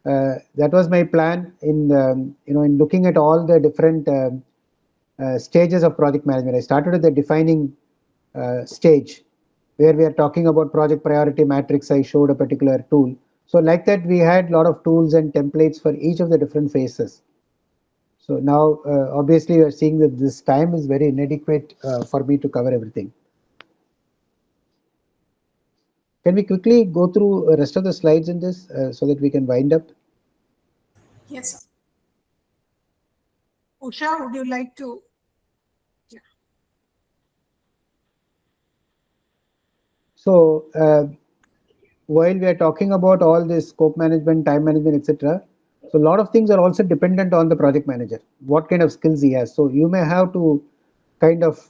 That was my plan in in looking at all the different stages of project management. I started with the defining stage where we are talking about project priority matrix. I showed a particular tool. So like that, we had a lot of tools and templates for each of the different phases. So now, obviously, we are seeing that this time is very inadequate for me to cover everything. Can we quickly go through the rest of the slides in this so that we can wind up? Yes, sir. Usha, would you like to? Yeah. So while we are talking about all this scope management, time management, etc., so a lot of things are also dependent on the project manager, what kind of skills he has. So you may have to kind of,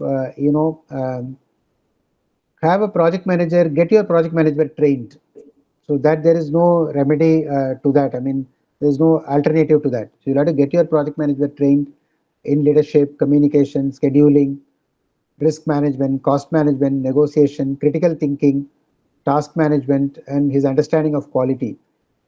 have a project manager, get your project manager trained, so that there is no remedy to that. I mean, there is no alternative to that. So you have to get your project manager trained in leadership, communication, scheduling, risk management, cost management, negotiation, critical thinking, task management, and his understanding of quality.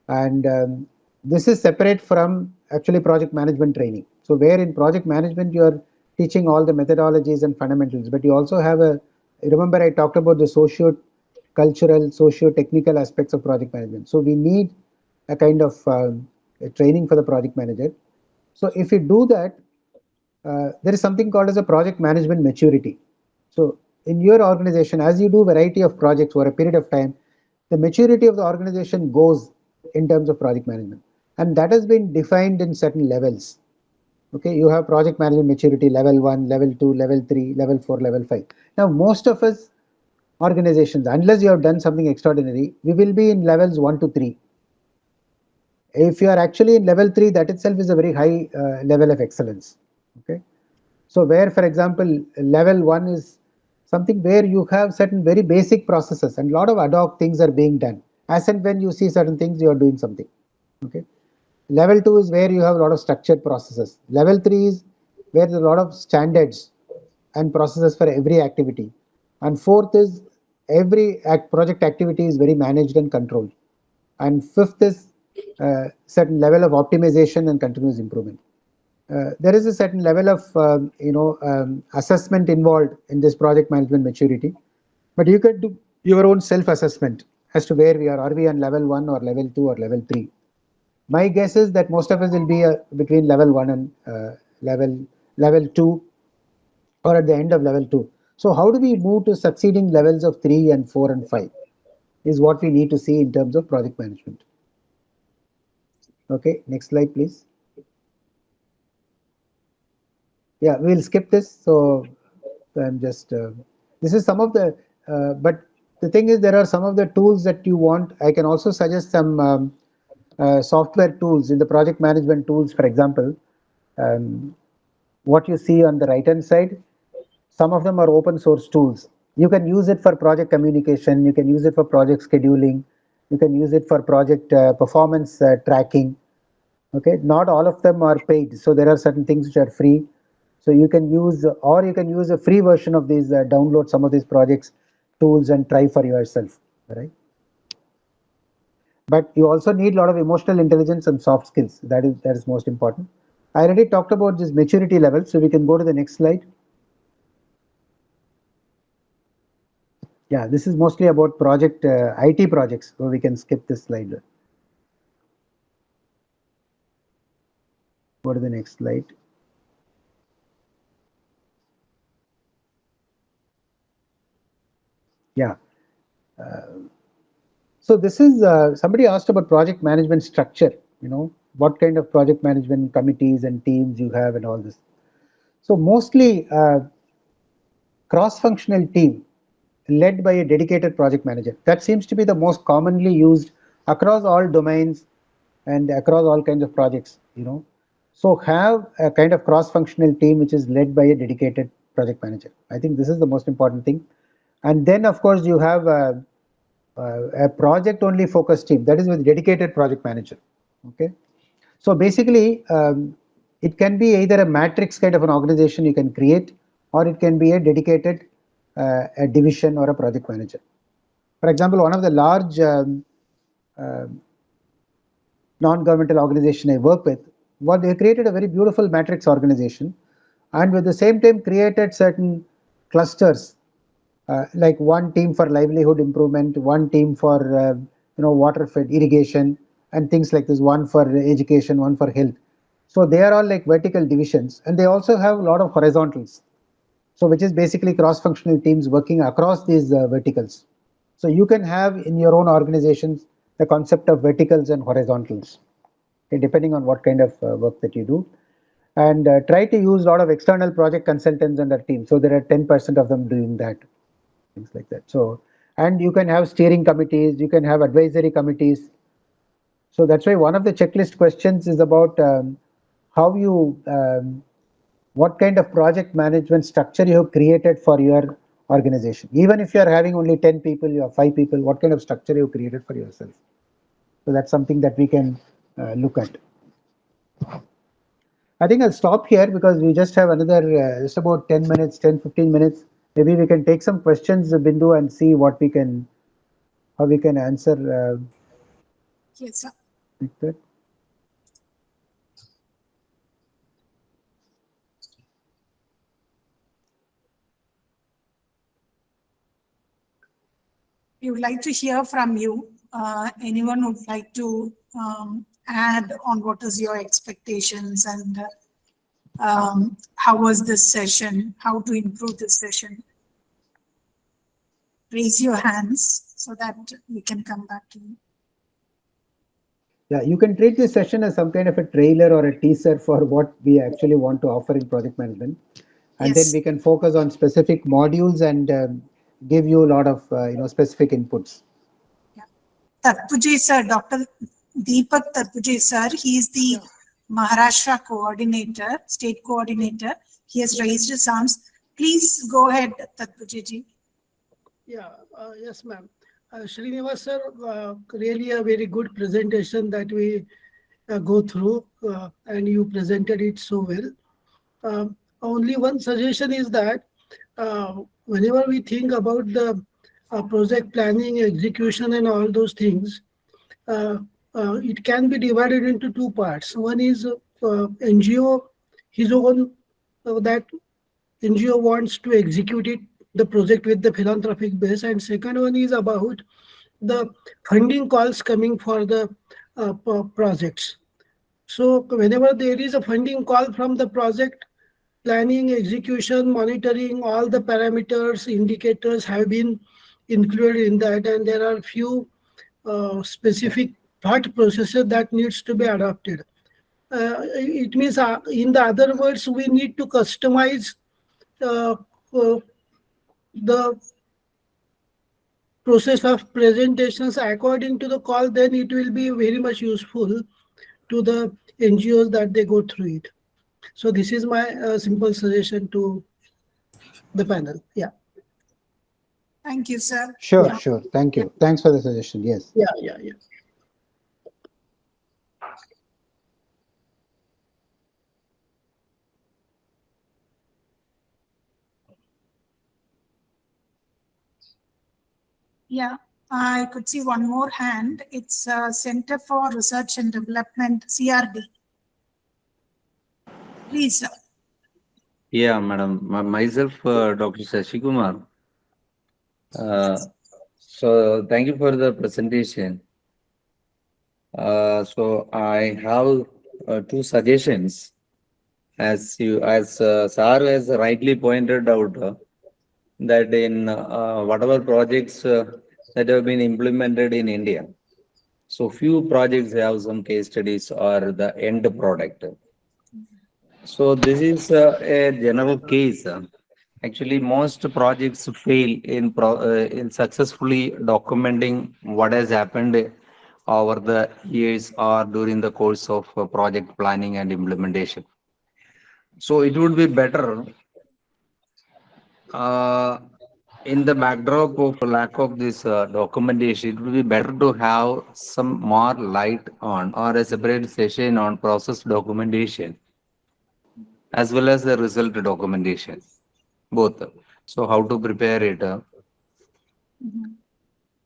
And this is separate from actually project management training. So where in project management you are teaching all the methodologies and fundamentals, but you also have a, remember I talked about the socio-cultural, socio-technical aspects of project management. So we need a kind of a training for the project manager. So if you do that, there is something called as a project management maturity. So in your organization, as you do variety of projects over a period of time, the maturity of the organization goes in terms of project management, and that has been defined in certain levels. Okay, you have project management maturity level 1, level 2, level 3, level 4, level 5. Now most of us organizations, unless you have done something extraordinary, we will be in levels 1 to 3. If you are actually in level 3, that itself is a very high level of excellence. Okay, so where, for example, level 1 is something where you have certain very basic processes and a lot of ad hoc things are being done. As and when you see certain things, you are doing something. Okay. Level 2 is where you have a lot of structured processes. Level 3 is where there are a lot of standards and processes for every activity. And fourth is every project activity is very managed and controlled. And fifth is certain level of optimization and continuous improvement. There is a certain level of assessment involved in this project management maturity, but you can do your own self-assessment as to where we are. Are we on level 1 or level 2 or level 3? My guess is that most of us will be between level 1 and level 2, or at the end of level 2. So how do we move to succeeding levels of 3 and 4 and 5 is what we need to see in terms of project management. Okay, next slide, please. Yeah, we'll skip this. So I'm just, this is some of the, but the thing is there are some of the tools that you want. I can also suggest some software tools in the project management tools. For example, what you see on the right hand side, some of them are open source tools. You can use it for project communication, you can use it for project scheduling, you can use it for project performance tracking. Okay, not all of them are paid, so there are certain things which are free. So you can use, or you can use a free version of these, download some of these projects tools and try for yourself, right? But you also need a lot of emotional intelligence and soft skills. That is most important. I already talked about this maturity level, so we can go to the next slide. Yeah, this is mostly about project IT projects, so we can skip this slide. Go to the next slide. Yeah. So this is, somebody asked about project management structure, what kind of project management committees and teams you have and all this. So mostly cross-functional team led by a dedicated project manager. That seems to be the most commonly used across all domains and across all kinds of projects, So have a kind of cross-functional team which is led by a dedicated project manager. I think this is the most important thing. And then, of course, you have a project-only focused team that is with dedicated project manager. Okay, so basically, it can be either a matrix kind of an organization you can create, or it can be a dedicated a division or a project manager. For example, one of the large non-governmental organization I work with, well, they created a very beautiful matrix organization, and with the same time created certain clusters, like one team for livelihood improvement, one team for water fed irrigation and things like this, one for education, one for health. So they are all like vertical divisions, and they also have a lot of horizontals. So which is basically cross-functional teams working across these verticals. So you can have in your own organizations the concept of verticals and horizontals, okay, depending on what kind of work that you do. And try to use a lot of external project consultants on their team. So there are 10% of them doing that, things like that. So, and you can have steering committees, you can have advisory committees. So that's why one of the checklist questions is about how you, what kind of project management structure you have created for your organization. Even if you are having only 10 people, you have 5 people, what kind of structure you have created for yourself. So that's something that we can look at. I think I'll stop here because we just have another just about 10 minutes, 10-15 minutes. Maybe we can take some questions, Bindu, and see what we can, how we can answer. Yes, sir. Like that. We would like to hear from you. Anyone would like to add on what is your expectations and how was this session, how to improve this session? Raise your hands so that we can come back to you. Yeah, you can treat this session as some kind of a trailer or a teaser for what we actually want to offer in project management. And then Yes. we can focus on specific modules and give you a lot of specific inputs. Tarpuje sir, Dr. Deepak Tarpuje sir, he is the Maharashtra coordinator, state coordinator. He has raised his arms. Please go ahead, Tarpuje ji. Yeah, yes, ma'am. Srinivasan sir, really a very good presentation that we go through, and you presented it so well. Only one suggestion is that whenever we think about the project planning, execution, and all those things, it can be divided into two parts. One is NGO, his own, that NGO wants to execute it, the project with the philanthropic base, and second one is about the funding calls coming for the projects. So whenever there is a funding call from the project, planning, execution, monitoring, all the parameters, indicators have been included in that, and there are few specific thought processes that needs to be adopted. It means, in the other words, we need to customize the process of presentations according to the call. Then it will be very much useful to the NGOs that they go through it. So this is my simple suggestion to the panel. Yeah. Thank you, sir. Sure, Yeah. sure. Thank you. Thanks for the suggestion. Yes. Yeah. Yeah, I could see one more hand. It's Center for Research and Development, CRD. Please, sir. Yeah, madam. Myself, Dr. Shashikumar. So thank you for the presentation. So I have two suggestions. As Sir has rightly pointed out, that in whatever projects that have been implemented in India, so few projects have some case studies or the end product. So this is a general case. Actually, most projects fail in successfully documenting what has happened over the years or during the course of project planning and implementation. So it would be better in the backdrop of lack of this documentation, it would be better to have some more light on or a separate session on process documentation as well as the result documentation, both. So how to prepare it.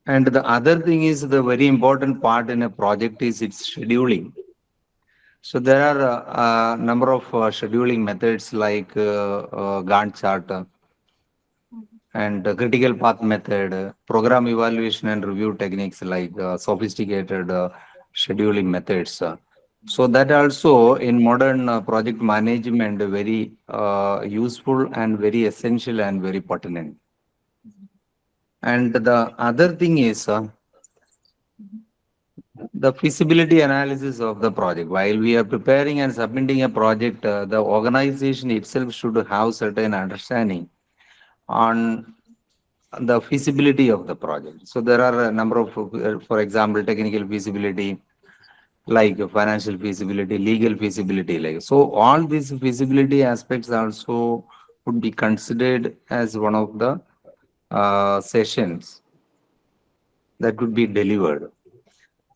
And the other thing is the very important part in a project is its scheduling. So there are a number of scheduling methods like Gantt chart and critical path method, program evaluation and review techniques like sophisticated scheduling methods. So that also in modern project management very useful and very essential and very pertinent. And the other thing is the feasibility analysis of the project. While we are preparing and submitting a project, the organization itself should have certain understanding on the feasibility of the project. So there are a number of, for example, technical feasibility, like financial feasibility, legal feasibility. Like so, all these feasibility aspects also would be considered as one of the sessions that could be delivered.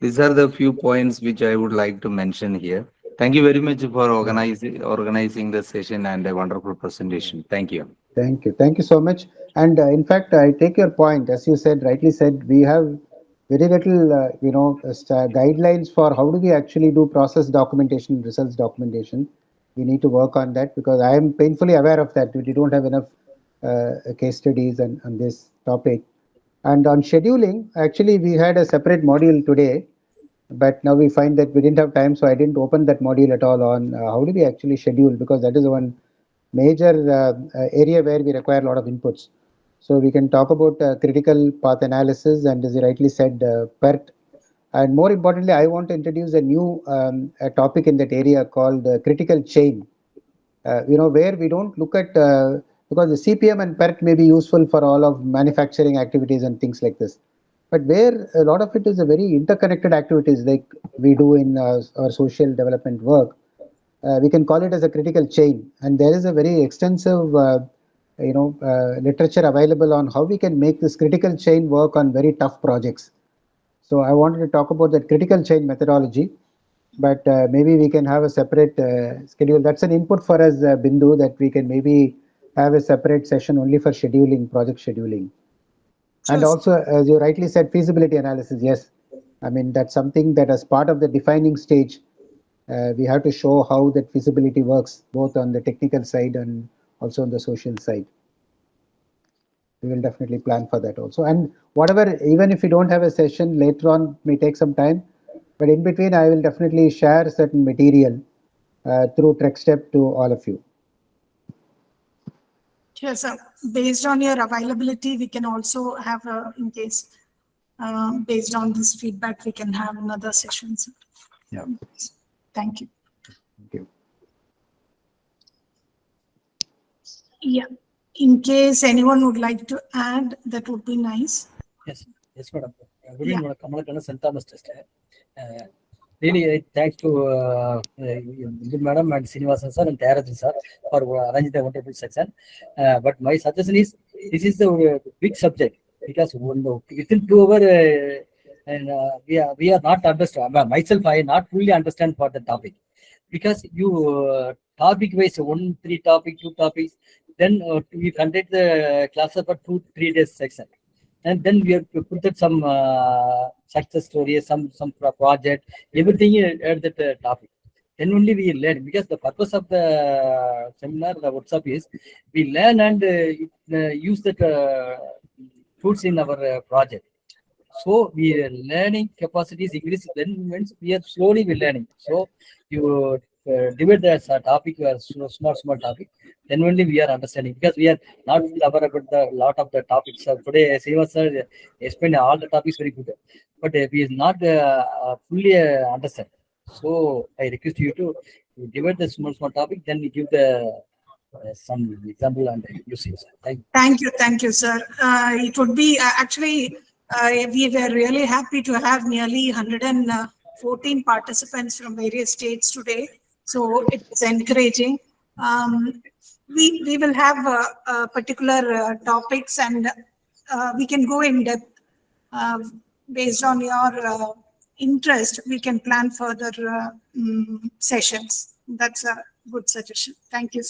These are the few points which I would like to mention here. Thank you very much for organizing the session and a wonderful presentation. Thank you. Thank you. Thank you so much. And in fact, I take your point. As you said, rightly said, we have very little, guidelines for how do we actually do process documentation, results documentation. We need to work on that because I am painfully aware of that. We don't have enough case studies on this topic. And on scheduling, actually, we had a separate module today, but now we find that we didn't have time, so I didn't open that module at all on how do we actually schedule, because that is one major area where we require a lot of inputs. So we can talk about critical path analysis and, as you rightly said, PERT. And more importantly, I want to introduce a new a topic in that area called critical chain. Where we don't look at, because the CPM and PERT may be useful for all of manufacturing activities and things like this. But where a lot of it is a very interconnected activities like we do in our social development work, we can call it as a critical chain. And there is a very extensive literature available on how we can make this critical chain work on very tough projects. So I wanted to talk about that critical chain methodology, but maybe we can have a separate schedule. That's an input for us, Bindu, that we can maybe have a separate session only for scheduling, project scheduling. Sure. And also, as you rightly said, feasibility analysis. Yes, I mean, that's something that as part of the defining stage, we have to show how that feasibility works, both on the technical side and also on the social side. We will definitely plan for that also. And whatever, even if we don't have a session later on, may take some time, but in between, I will definitely share certain material through TrekStep to all of you. Sure, sir. Based on your availability, we can also have, in case, based on this feedback, we can have another session, sir. Yeah. Thank you. Thank you. Yeah. In case anyone would like to add, that would be nice. Yes, madam. Good evening, Madam Kamalakannan, St. Thomas Trust. Really, thanks to Madam and Srinivasan sir and Tyagarajan sir for arranging the wonderful section. But my suggestion is, this is the big subject because within 2 hours, and we are not understand. Myself, I not fully understand for the topic because you topic wise 1, 3 topic, 2 topics. Then we conduct the classes for 2-3 days section. And then we have to put that some success stories, some project, everything at that topic. Then only we learn, because the purpose of the seminar, the workshop is we learn and use that tools in our project. So we are learning capacities increase. Then means we are slowly learning. So you divide the topic, small topic. Then only we are understanding, because we are not aware about the lot of the topics. So today, Srinivasan sir explained all the topics very good, but we are not fully understand. So I request you to divide the small topic. Then we give the some example and usage. Thank you. Thank you, sir. It would be actually We were really happy to have nearly 114 participants from various states today. So it's encouraging. We will have particular topics, and we can go in depth based on your interest. We can plan further sessions. That's a good suggestion. Thank you.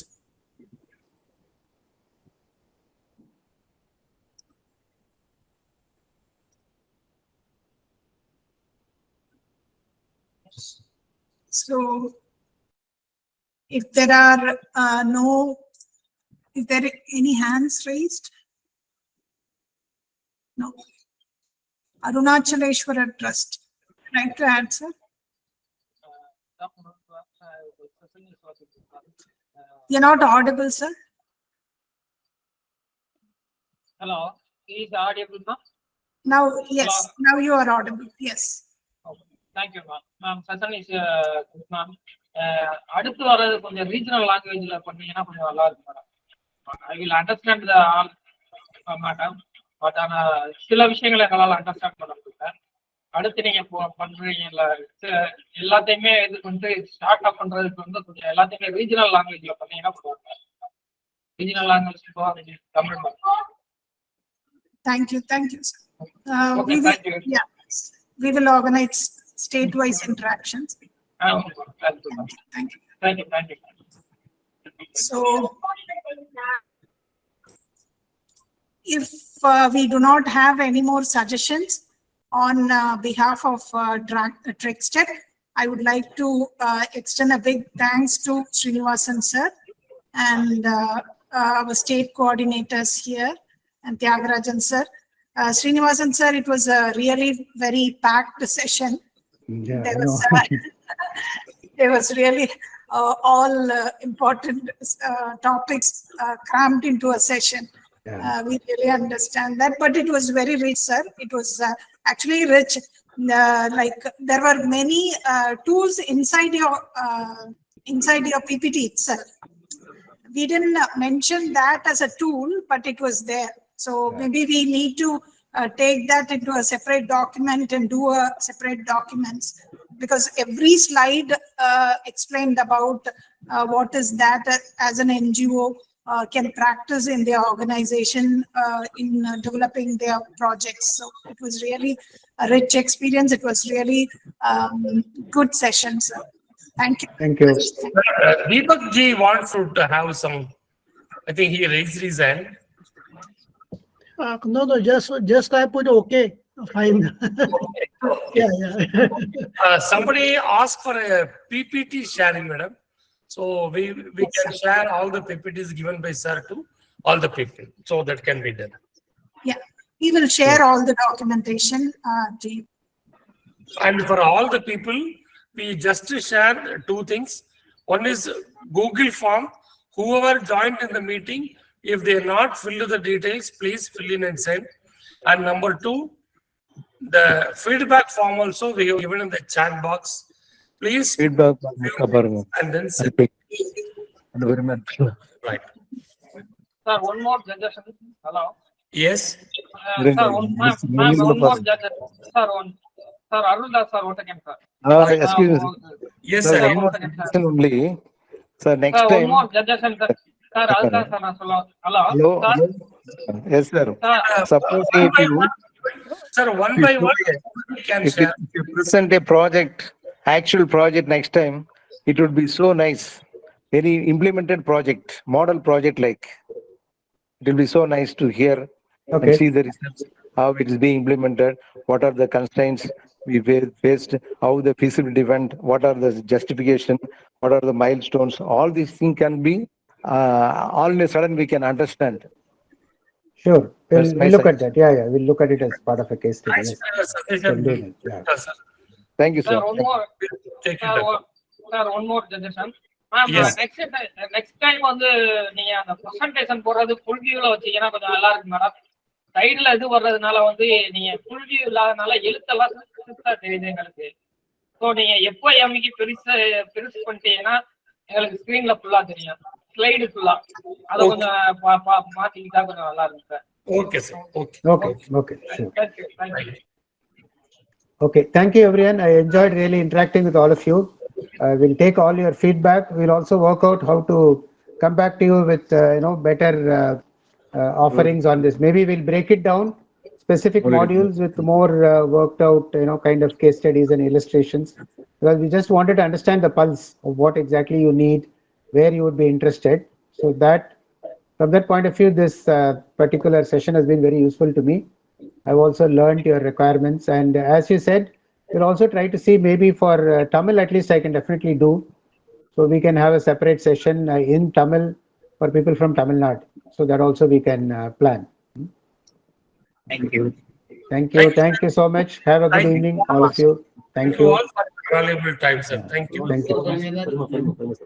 So, if there are is there any hands raised? No. Arunachaleshwara Trust. Like to add, sir? You're not audible, sir. Hello, is audible now? Now, yes. Now you are audible. Yes. Okay. Thank you, ma'am. Sasan is good, ma'am. அடுத்து வர்றது கொஞ்சம் regional லாங்குவேஜ்ல பண்ணீங்கன்னா கொஞ்சம் நல்லா இருக்கும் madam. I will understand the all madam, but ஆனா சில விஷயங்களை எங்களால் அண்டர்ஸ்டாண்ட் பண்ண முடியல. அடுத்து நீங்க பண்றீங்கல்ல, எல்லாத்தையுமே இது வந்து ஸ்டார்ட் அப் பண்றதுக்கு வந்து கொஞ்சம் எல்லாத்தையுமே ரீஜனல் லாங்குவேஜ்ல பண்ணீங்கன்னா போவாங்க. Regional language Tamil. Thank you. Thank you, sir. Okay, thank you. Yeah, we will organize state-wise interactions. Thank you. So, if we do not have any more suggestions on behalf of TrekStep, I would like to extend a big thanks to Srinivasan sir and our state coordinators here and Tyagarajan sir. Srinivasan sir, it was a really very packed session. Yeah, There was really all important topics crammed into a session. Yeah. We really understand that, but it was very rich, sir. It was actually rich. Like there were many tools inside your PPT itself. We didn't mention that as a tool, but it was there. So maybe we need to take that into a separate document and do a separate documents, because every slide explained about what is that as an NGO can practice in their organization in developing their projects. So it was really a rich experience. It was really good session, sir. Thank you. Thank you. Deepak ji wants to have some, I think he raised his hand. No, just I put okay, fine. Yeah. Somebody asked for a PPT sharing, madam. So we can share all the PPTs given by sir to all the people. So that can be done. Yeah, we will share all the documentation to you. And for all the people, we just share two things. One is Google form. Whoever joined in the meeting, if they are not filled the details, please fill in and send. And number two, the feedback form also we have given in the chat box. Please feedback and then send. Right. Sir, one more suggestion. Hello. Yes. Sir, one more suggestion. Sir, Aruldas sir, what again, sir? Excuse me. Yes, Sir, sir. one more suggestion only. Sir, next Sir, time. one more suggestion, sir. Sir, Aruldas sir, hello. Hello. Sir. Yes, sir. Suppose if you, Sir, one by one, we can if share. you present a project, actual project next time, it would be so nice. Very implemented project, model project like. It will be so nice to hear and see the results, how it is being implemented, what are the constraints we faced, how the feasibility went, what are the justification, what are the milestones. All these things can be, all in a sudden we can understand. Sure. That's my We'll look at suggestion. that. Yeah. We'll look at it as part of a case study. Nice, Yes. suggestion. Can do that. Yeah. Sir. Thank you, Sir, sir. one more. Take it Sir, back. one more suggestion. Ma'am, Yes. next time வந்து நீங்க அந்த presentation போடுறது full வியூல வச்சீங்கன்னா கொஞ்சம் நல்லா இருக்கும் madam. சைடுல இது வர்றதுனால வந்து நீங்க ஃபுல் வியூ இல்லாதனால எழுத்தெல்லாம் சிறுசா தெரியுது எங்களுக்கு. ஸோ நீங்க எப்போ எம்மிக்கு பெருசு பண்ணிட்டீங்கன்னா எங்களுக்கு ஸ்கிரீன்ல ஃபுல்லா தெரியும், ஸ்லைடு ஃபுல்லா. அதை கொஞ்சம் மாத்திக்கிட்டா கொஞ்சம் நல்லா இருக்கும் sir. Okay, sir. Okay. Okay, sure. Thank you. Thank you. Okay, thank you, everyone. I enjoyed really interacting with all of you. We'll take all your feedback. We'll also work out how to come back to you with better offerings on this. Maybe we'll break it down specific modules with more worked out kind of case studies and illustrations, because we just wanted to understand the pulse of what exactly you need, where you would be interested. So that from that point of view, this particular session has been very useful to me. I've also learned your requirements, and as you said, we'll also try to see maybe for Tamil, at least I can definitely do. So we can have a separate session in Tamil for people from Tamil Nadu. So that also we can plan. Thank you. Thank you. Thank you so much. Have a good Thank you. evening, all of you. Thank Thank you you. all for your valuable time, sir. Thank you. Thank you.